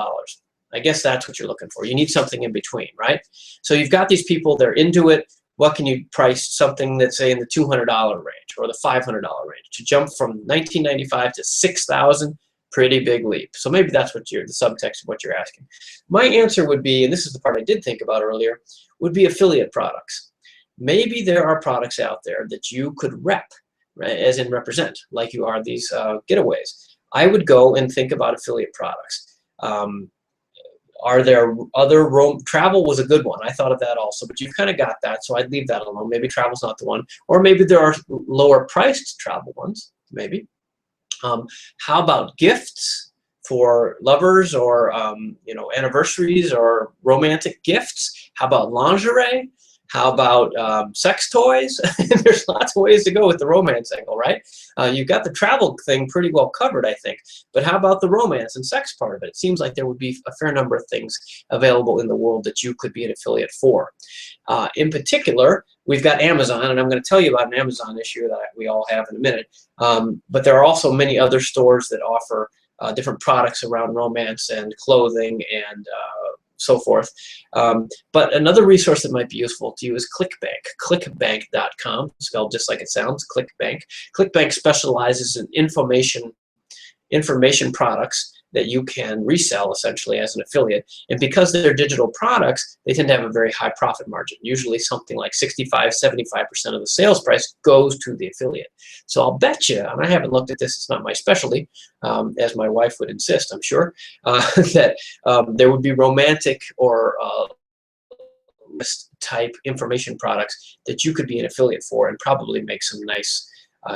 I guess that's what you're looking for. You need something in between, right? So you've got these people, they're into it. What can you price something that's, say, in the $200 range or the $500 range? To jump from $19.95 to $6,000, pretty big leap. So maybe that's what the subtext of what you're asking. My answer would be, and this is the part I did think about earlier, would be affiliate products. Maybe there are products out there that you could rep, right, as in represent, like you are these getaways. I would go and think about affiliate products. Are there other travel was a good one. I thought of that also, but you've kind of got that, so I'd leave that alone. Maybe travel's not the one, or maybe there are lower priced travel ones. Maybe. How about gifts for lovers, or anniversaries or romantic gifts? How about lingerie? How about sex toys? There's lots of ways to go with the romance angle, right? You've got the travel thing pretty well covered, I think. But how about the romance and sex part of it? It seems like there would be a fair number of things available in the world that you could be an affiliate for. In particular, we've got Amazon, and I'm going to tell you about an Amazon issue that we all have in a minute. But there are also many other stores that offer different products around romance and clothing and so forth. But another resource that might be useful to you is ClickBank. ClickBank.com, spelled just like it sounds, ClickBank. ClickBank specializes in information products that you can resell essentially as an affiliate. And because they're digital products, they tend to have a very high profit margin. Usually something like 65–75% of the sales price goes to the affiliate. So I'll bet you, and I haven't looked at this, it's not my specialty, as my wife would insist, I'm sure, that there would be romantic or list type information products that you could be an affiliate for and probably make some nice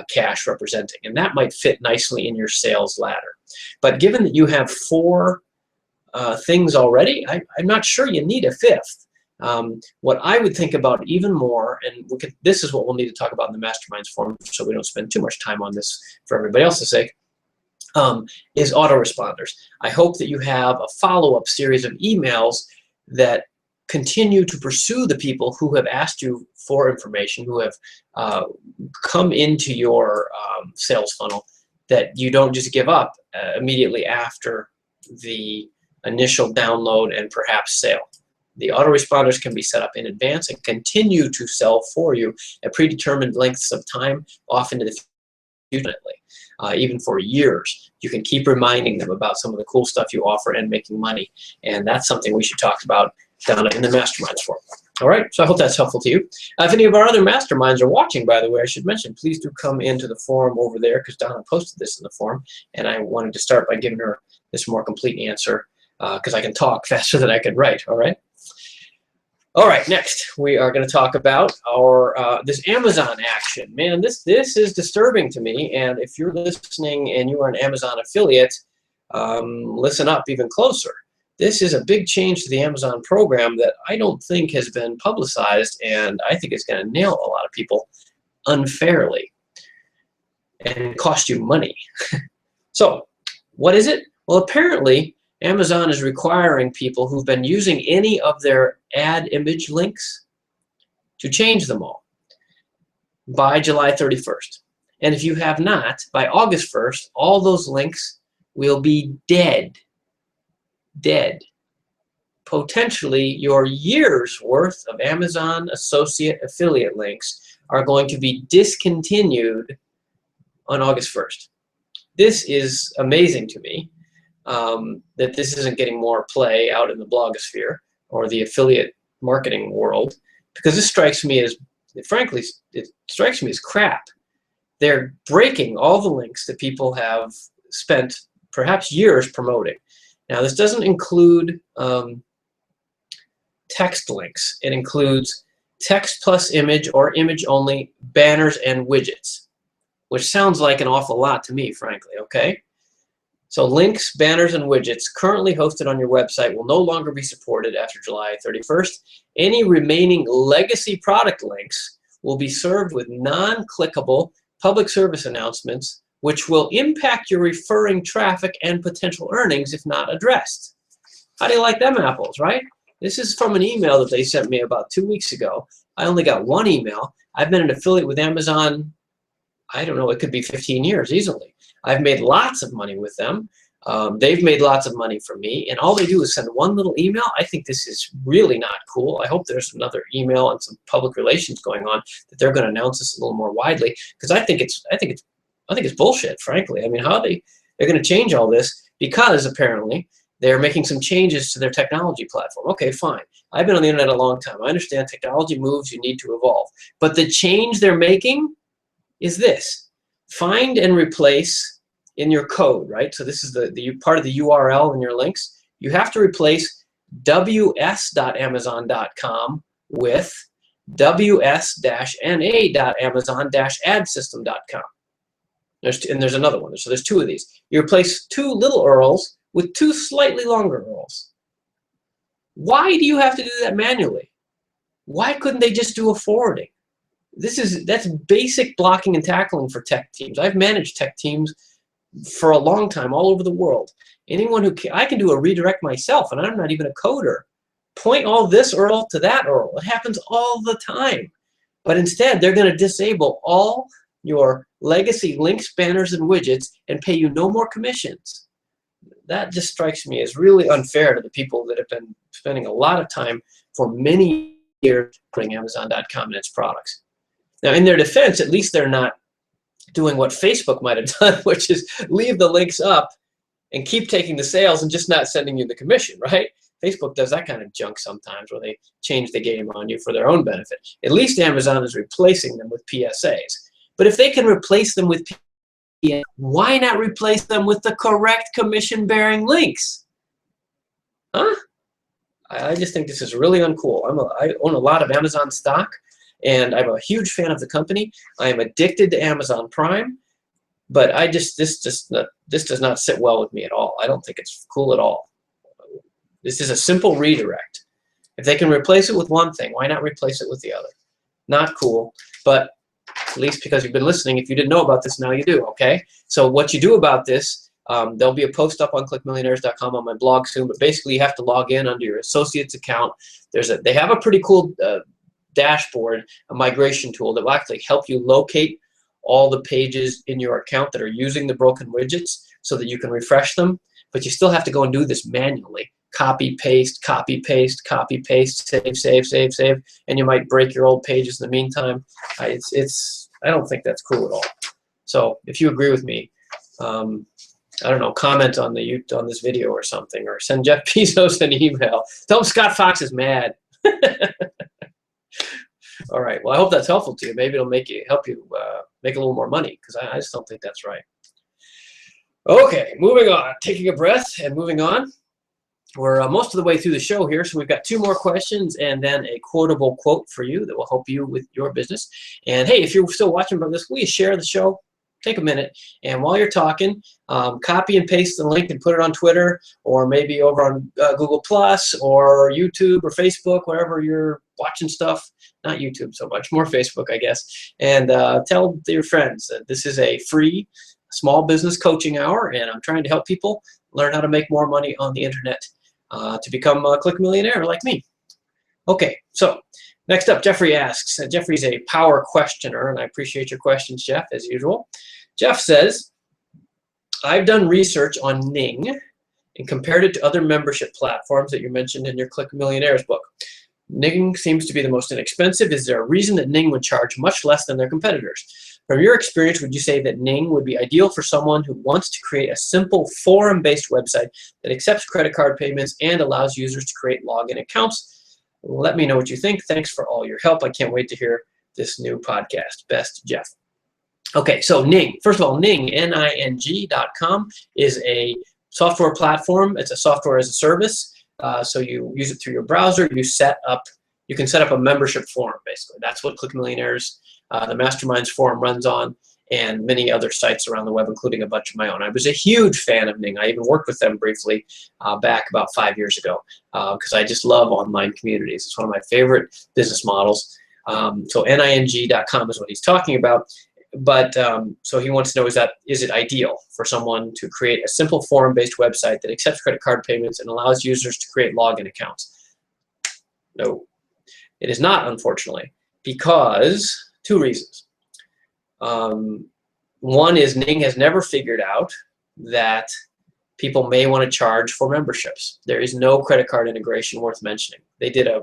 cash representing, and that might fit nicely in your sales ladder. But given that you have 4 things already, I'm not sure you need a 5th. What I would think about even more, and this is what we'll need to talk about in the Masterminds forum so we don't spend too much time on this for everybody else's sake, is autoresponders. I hope that you have a follow-up series of emails that continue to pursue the people who have asked you for information, who have come into your sales funnel, that you don't just give up immediately after the initial download and perhaps sale. The autoresponders can be set up in advance and continue to sell for you at predetermined lengths of time, often in the future, even for years. You can keep reminding them about some of the cool stuff you offer and making money, and that's something we should talk about down in the Masterminds forum. All right, so I hope that's helpful to you. If any of our other Masterminds are watching, by the way, I should mention, please do come into the forum over there, because Donna posted this in the forum, and I wanted to start by giving her this more complete answer, because I can talk faster than I can write, all right? All right, next we are going to talk about our this Amazon action. Man, this is disturbing to me, and if you're listening and you are an Amazon affiliate, listen up even closer. This is a big change to the Amazon program that I don't think has been publicized, and I think it's going to nail a lot of people unfairly and cost you money. So, what is it? Well, apparently, Amazon is requiring people who've been using any of their ad image links to change them all by July 31st. And if you have not, by August 1st, all those links will be dead. Dead. Potentially, your year's worth of Amazon associate affiliate links are going to be discontinued on August 1st. This is amazing to me, that this isn't getting more play out in the blogosphere or the affiliate marketing world, because this strikes me as, frankly, it strikes me as crap. They're breaking all the links that people have spent perhaps years promoting. Now, this doesn't include text links. It includes text plus image or image only banners and widgets, which sounds like an awful lot to me, frankly, okay? So links, banners, and widgets currently hosted on your website will no longer be supported after July 31st. Any remaining legacy product links will be served with non-clickable public service announcements, which will impact your referring traffic and potential earnings if not addressed. How do you like them apples, right? This is from an email that they sent me about 2 weeks ago. I only got one email. I've been an affiliate with Amazon, I don't know, it could be 15 years easily. I've made lots of money with them. They've made lots of money for me, and all they do is send one little email. I think this is really not cool. I hope there's another email and some public relations going on that they're going to announce this a little more widely, because I think it's bullshit, frankly. I mean, how they're going to change all this, because apparently they're making some changes to their technology platform. Okay, fine. I've been on the internet a long time. I understand technology moves, you need to evolve. But the change they're making is this: find and replace in your code, right? So this is the part of the URL in your links. You have to replace ws.amazon.com with ws-na.amazon-adsystem.com. There's another one. So there's 2 of these. You replace 2 little URLs with 2 slightly longer URLs. Why do you have to do that manually? Why couldn't they just do a forwarding? That's basic blocking and tackling for tech teams. I've managed tech teams for a long time all over the world. Anyone who I can do a redirect myself, and I'm not even a coder. Point all this URL to that URL. It happens all the time. But instead, they're going to disable all your legacy links, banners, and widgets and pay you no more commissions. that just strikes me as really unfair to the people that have been spending a lot of time for many years putting Amazon.com and its products. Now, in their defense, at least they're not doing what Facebook might have done, which is leave the links up and keep taking the sales and just not sending you the commission, right? Facebook does that kind of junk sometimes where they change the game on you for their own benefit. At least Amazon is replacing them with PSAs. But if they can replace them with PSAs, why not replace them with the correct commission-bearing links? Huh? I just think this is really uncool. I own a lot of Amazon stock, and I'm a huge fan of the company. I am addicted to Amazon Prime, but this does not sit well with me at all. I don't think it's cool at all. This is a simple redirect. If they can replace it with one thing, why not replace it with the other? Not cool, but at least because you've been listening, if you didn't know about this, now you do, okay? So what you do about this, there'll be a post up on clickmillionaires.com on my blog soon, but basically you have to log in under your associate's account. They have a pretty cool dashboard, a migration tool that will actually help you locate all the pages in your account that are using the broken widgets so that you can refresh them, but you still have to go and do this manually. Copy, paste, copy, paste, copy, paste, save, save, save, save, and you might break your old pages in the meantime. I don't think that's cool at all. So if you agree with me, I don't know, comment on this video or something, or send Jeff Bezos an email. Tell him Scott Fox is mad. All right. Well, I hope that's helpful to you. Maybe it'll help you make a little more money, because I just don't think that's right. Okay, moving on. Taking a breath and moving on. We're most of the way through the show here, so we've got 2 more questions and then a quotable quote for you that will help you with your business. And hey, if you're still watching from this, please share the show. Take a minute, and while you're talking, copy and paste the link and put it on Twitter, or maybe over on Google Plus or YouTube or Facebook, wherever you're watching stuff. Not YouTube so much, more Facebook, I guess. And tell your friends that this is a free small business coaching hour, and I'm trying to help people learn how to make more money on the internet to become a click millionaire like me. Okay, so next up, Jeffrey asks. Jeffrey's a power questioner, and I appreciate your questions, Jeff, as usual. Jeff says, I've done research on Ning and compared it to other membership platforms that you mentioned in your Click Millionaires book. Ning seems to be the most inexpensive. Is there a reason that Ning would charge much less than their competitors? From your experience, would you say that Ning would be ideal for someone who wants to create a simple forum-based website that accepts credit card payments and allows users to create login accounts? Let me know what you think. Thanks for all your help. I can't wait to hear this new podcast. Best, Jeff. Okay, so Ning. First of all, Ning, Ning.com, is a software platform. It's a software as a service. So you use it through your browser. You can set up a membership forum, basically. That's what Click Millionaires, the MasterMinds forum, runs on, and many other sites around the web, including a bunch of my own. I was a huge fan of Ning. I even worked with them briefly back about 5 years ago because I just love online communities. It's one of my favorite business models. So Ning.com is what he's talking about. But so he wants to know, is it ideal for someone to create a simple forum-based website that accepts credit card payments and allows users to create login accounts? No, it is not, unfortunately, because 2 reasons. One is Ning has never figured out that people may want to charge for memberships. There is no credit card integration worth mentioning. They did a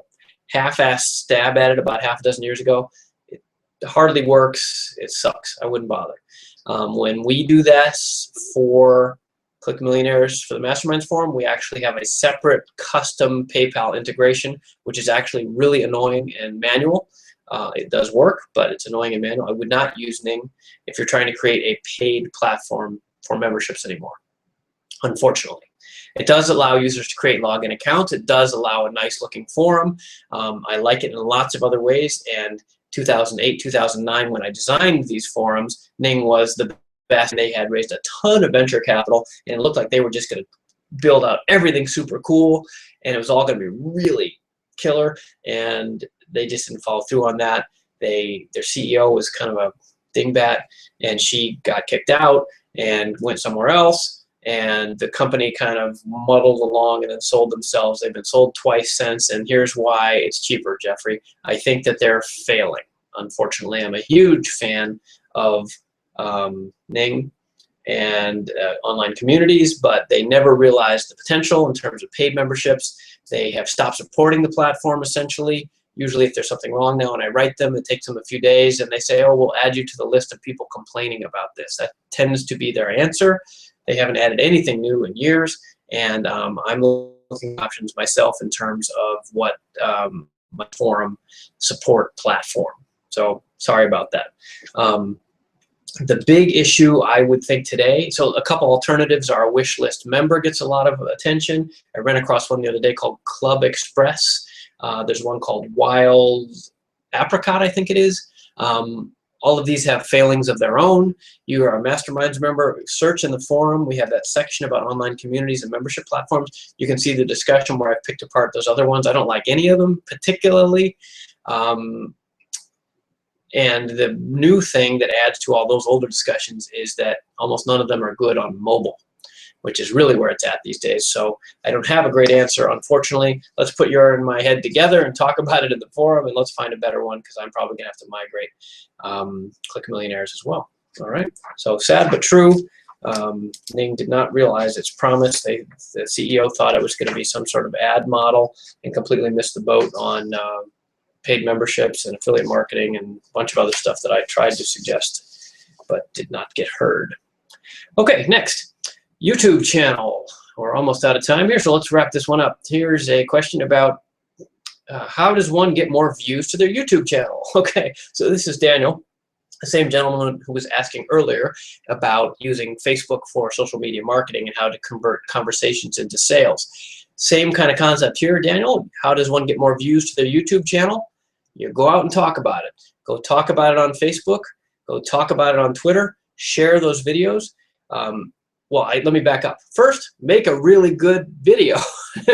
half-assed stab at it about half a dozen years ago. It hardly works. It sucks. I wouldn't bother. When we do that for Click Millionaires for the Masterminds Forum, we actually have a separate custom PayPal integration, which is actually really annoying and manual. It does work, but it's annoying and manual. I would not use Ning if you're trying to create a paid platform for memberships anymore, unfortunately. It does allow users to create login accounts. It does allow a nice looking forum. I like it in lots of other ways, and 2008, 2009, when I designed these forums, Ning was the best. They had raised a ton of venture capital, and it looked like they were just going to build out everything super cool, and it was all going to be really killer, and they just didn't follow through on that. Their CEO was kind of a dingbat, and she got kicked out and went somewhere else, and the company kind of muddled along and then sold themselves. They've been sold twice since, and here's why it's cheaper, Jeffrey. I think that they're failing, unfortunately. I'm a huge fan of Ning, and online communities, but they never realized the potential in terms of paid memberships. They have stopped supporting the platform essentially. Usually if there's something wrong now and I write them, it takes them a few days and they say, oh, we'll add you to the list of people complaining about this. That tends to be their answer. They haven't added anything new in years, and I'm looking at options myself in terms of what my forum support platform. So sorry about that. The big issue I would think today, so a couple alternatives are a wish list member gets a lot of attention. I ran across one the other day called Club Express. There's one called Wild Apricot, I think it is. All of these have failings of their own. You are a MasterMinds member, search in the forum. We have that section about online communities and membership platforms. You can see the discussion where I've picked apart those other ones. I don't like any of them particularly. And the new thing that adds to all those older discussions is that almost none of them are good on mobile, which is really where it's at these days. So I don't have a great answer, unfortunately. Let's put your and my head together and talk about it in the forum, and let's find a better one, because I'm probably going to have to migrate Click Millionaires as well. All right. So sad but true. Ning did not realize its promise. The CEO thought it was going to be some sort of ad model and completely missed the boat on paid memberships and affiliate marketing and a bunch of other stuff that I tried to suggest but did not get heard. Okay, next, YouTube channel. We're almost out of time here, so let's wrap this one up. Here's a question about how does one get more views to their YouTube channel? Okay, so this is Daniel, the same gentleman who was asking earlier about using Facebook for social media marketing and how to convert conversations into sales. Same kind of concept here, Daniel. How does one get more views to their YouTube channel? You go out and talk about it. Go talk about it on Facebook. Go talk about it on Twitter. Share those videos. Well, let me back up. First, make a really good video.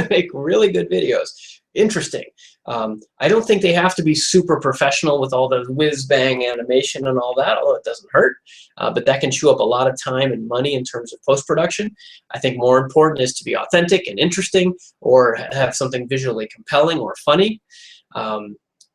Make really good videos. Interesting. I don't think they have to be super professional with all the whiz-bang animation and all that, although it doesn't hurt. But that can chew up a lot of time and money in terms of post-production. I think more important is to be authentic and interesting, or have something visually compelling or funny.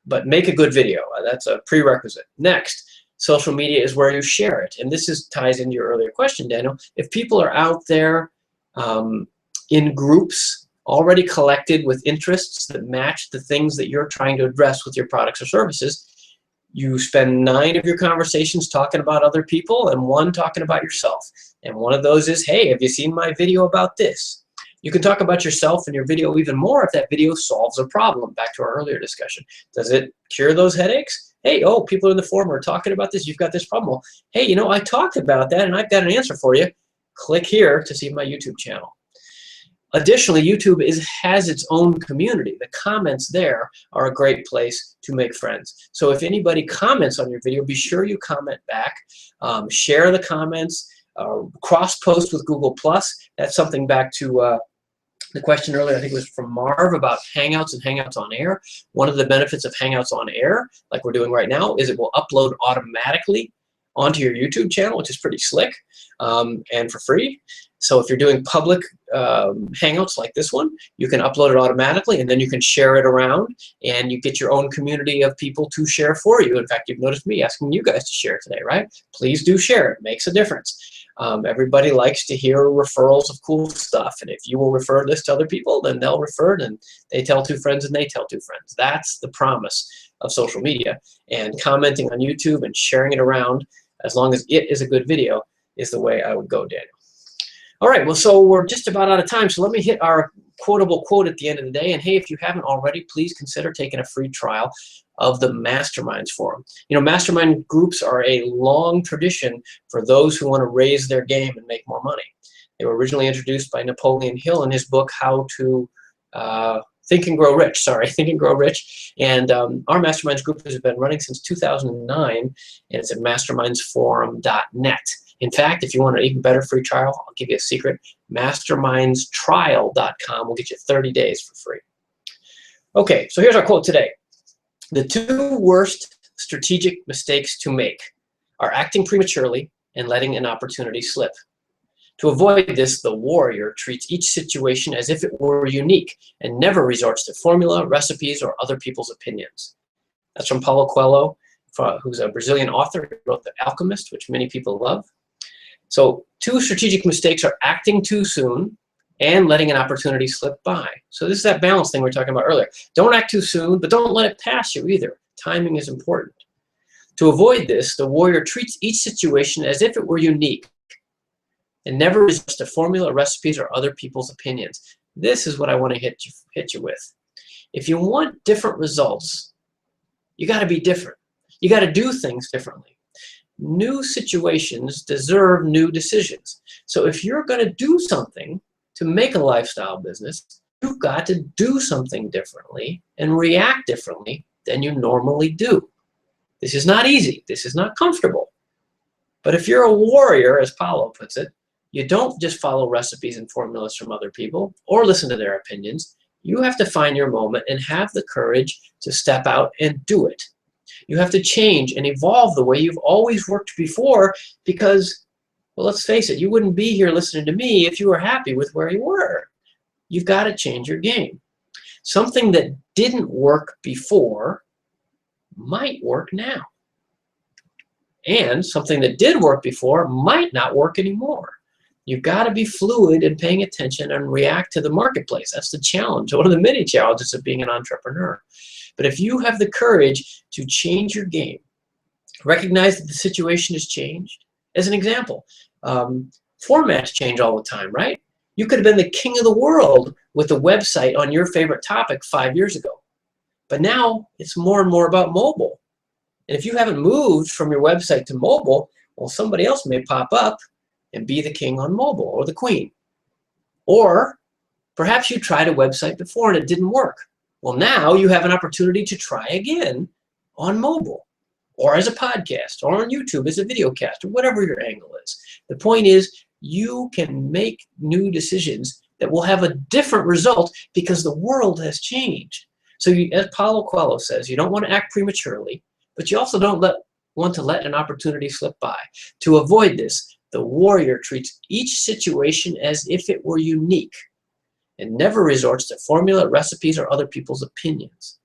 But make a good video. That's a prerequisite. Next, social media is where you share it. And this ties into your earlier question, Daniel. If people are out there in groups already collected with interests that match the things that you're trying to address with your products or services, you spend 9 of your conversations talking about other people and 1 talking about yourself. And one of those is, hey, have you seen my video about this? You can talk about yourself in your video even more if that video solves a problem. Back to our earlier discussion. Does it cure those headaches? Hey, oh, people in the forum are talking about this. You've got this problem. Well, hey, you know, I talked about that and I've got an answer for you. Click here to see my YouTube channel. Additionally, YouTube has its own community. The comments there are a great place to make friends. So if anybody comments on your video, be sure you comment back. Share the comments. Cross-post with Google+. That's something back to the question earlier, I think it was from Marv, about Hangouts and Hangouts on Air. One of the benefits of Hangouts on Air, like we're doing right now, is it will upload automatically onto your YouTube channel, which is pretty slick and for free. So if you're doing public Hangouts like this one, you can upload it automatically, and then you can share it around, and you get your own community of people to share for you. In fact, you've noticed me asking you guys to share today, right? Please do share. It makes a difference. Everybody likes to hear referrals of cool stuff, and if you will refer this to other people, then they'll refer it, and they tell 2 friends, and they tell 2 friends. That's the promise of social media. And commenting on YouTube and sharing it around, as long as it is a good video, is the way I would go, Daniel. All right, well, so we're just about out of time, so let me hit our quotable quote at the end of the day. And hey, if you haven't already, please consider taking a free trial of the MasterMinds forum. You know, mastermind groups are a long tradition for those who want to raise their game and make more money. They were originally introduced by Napoleon Hill in his book, How to Think and Grow Rich. Sorry, Think and Grow Rich. And our Masterminds group has been running since 2009, and it's at mastermindsforum.net. In fact, if you want an even better free trial, I'll give you a secret. Mastermindstrial.com will get you 30 days for free. Okay, so here's our quote today. The 2 worst strategic mistakes to make are acting prematurely and letting an opportunity slip. To avoid this, the warrior treats each situation as if it were unique and never resorts to formula, recipes, or other people's opinions. That's from Paulo Coelho, who's a Brazilian author who wrote The Alchemist, which many people love. So 2 strategic mistakes are acting too soon and letting an opportunity slip by. So this is that balance thing we were talking about earlier. Don't act too soon, but don't let it pass you either. Timing is important. To avoid this, the warrior treats each situation as if it were unique and never resorts to formula, recipes, or other people's opinions. This is what I want to hit you with. If you want different results, you got to be different. You got to do things differently. New situations deserve new decisions. So if you're going to do something to make a lifestyle business, you've got to do something differently and react differently than you normally do. This is not easy. This is not comfortable. But if you're a warrior, as Paulo puts it, you don't just follow recipes and formulas from other people or listen to their opinions. You have to find your moment and have the courage to step out and do it. You have to change and evolve the way you've always worked before because, well, let's face it, you wouldn't be here listening to me if you were happy with where you were. You've got to change your game. Something that didn't work before might work now. And something that did work before might not work anymore. You've got to be fluid and paying attention and react to the marketplace. That's the challenge, one of the many challenges of being an entrepreneur. But if you have the courage to change your game, recognize that the situation has changed. As an example, formats change all the time, right? You could have been the king of the world with a website on your favorite topic 5 years ago. But now it's more and more about mobile. And if you haven't moved from your website to mobile, well, somebody else may pop up and be the king on mobile or the queen. Or perhaps you tried a website before and it didn't work. Well, now you have an opportunity to try again on mobile or as a podcast or on YouTube as a video cast or whatever your angle is. The point is you can make new decisions that will have a different result because the world has changed. So you, as Paulo Coelho says, you don't want to act prematurely, but you also don't want to let an opportunity slip by. To avoid this, the warrior treats each situation as if it were unique and never resorts to formula, recipes, or other people's opinions.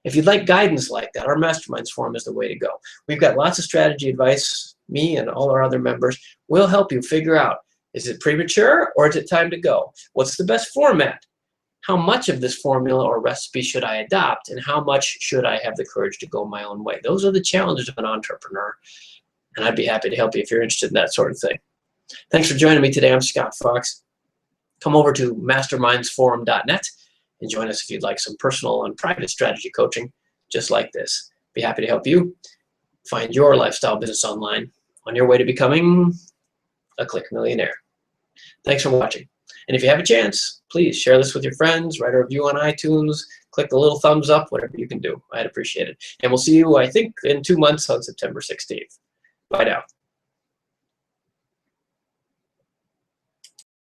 If you'd like guidance like that, our Masterminds Forum is the way to go. We've got lots of strategy advice. Me and all our other members will help you figure out, is it premature or is it time to go? What's the best format? How much of this formula or recipe should I adopt, and how much should I have the courage to go my own way? Those are the challenges of an entrepreneur, and I'd be happy to help you if you're interested in that sort of thing. Thanks for joining me today. I'm Scott Fox. Come over to mastermindsforum.net and join us if you'd like some personal and private strategy coaching just like this. Be happy to help you find your lifestyle business online on your way to becoming a Click Millionaire. Thanks for watching. And if you have a chance, please share this with your friends, write a review on iTunes, click the little thumbs up, whatever you can do. I'd appreciate it. And we'll see you, I think, in 2 months on September 16th. Bye now.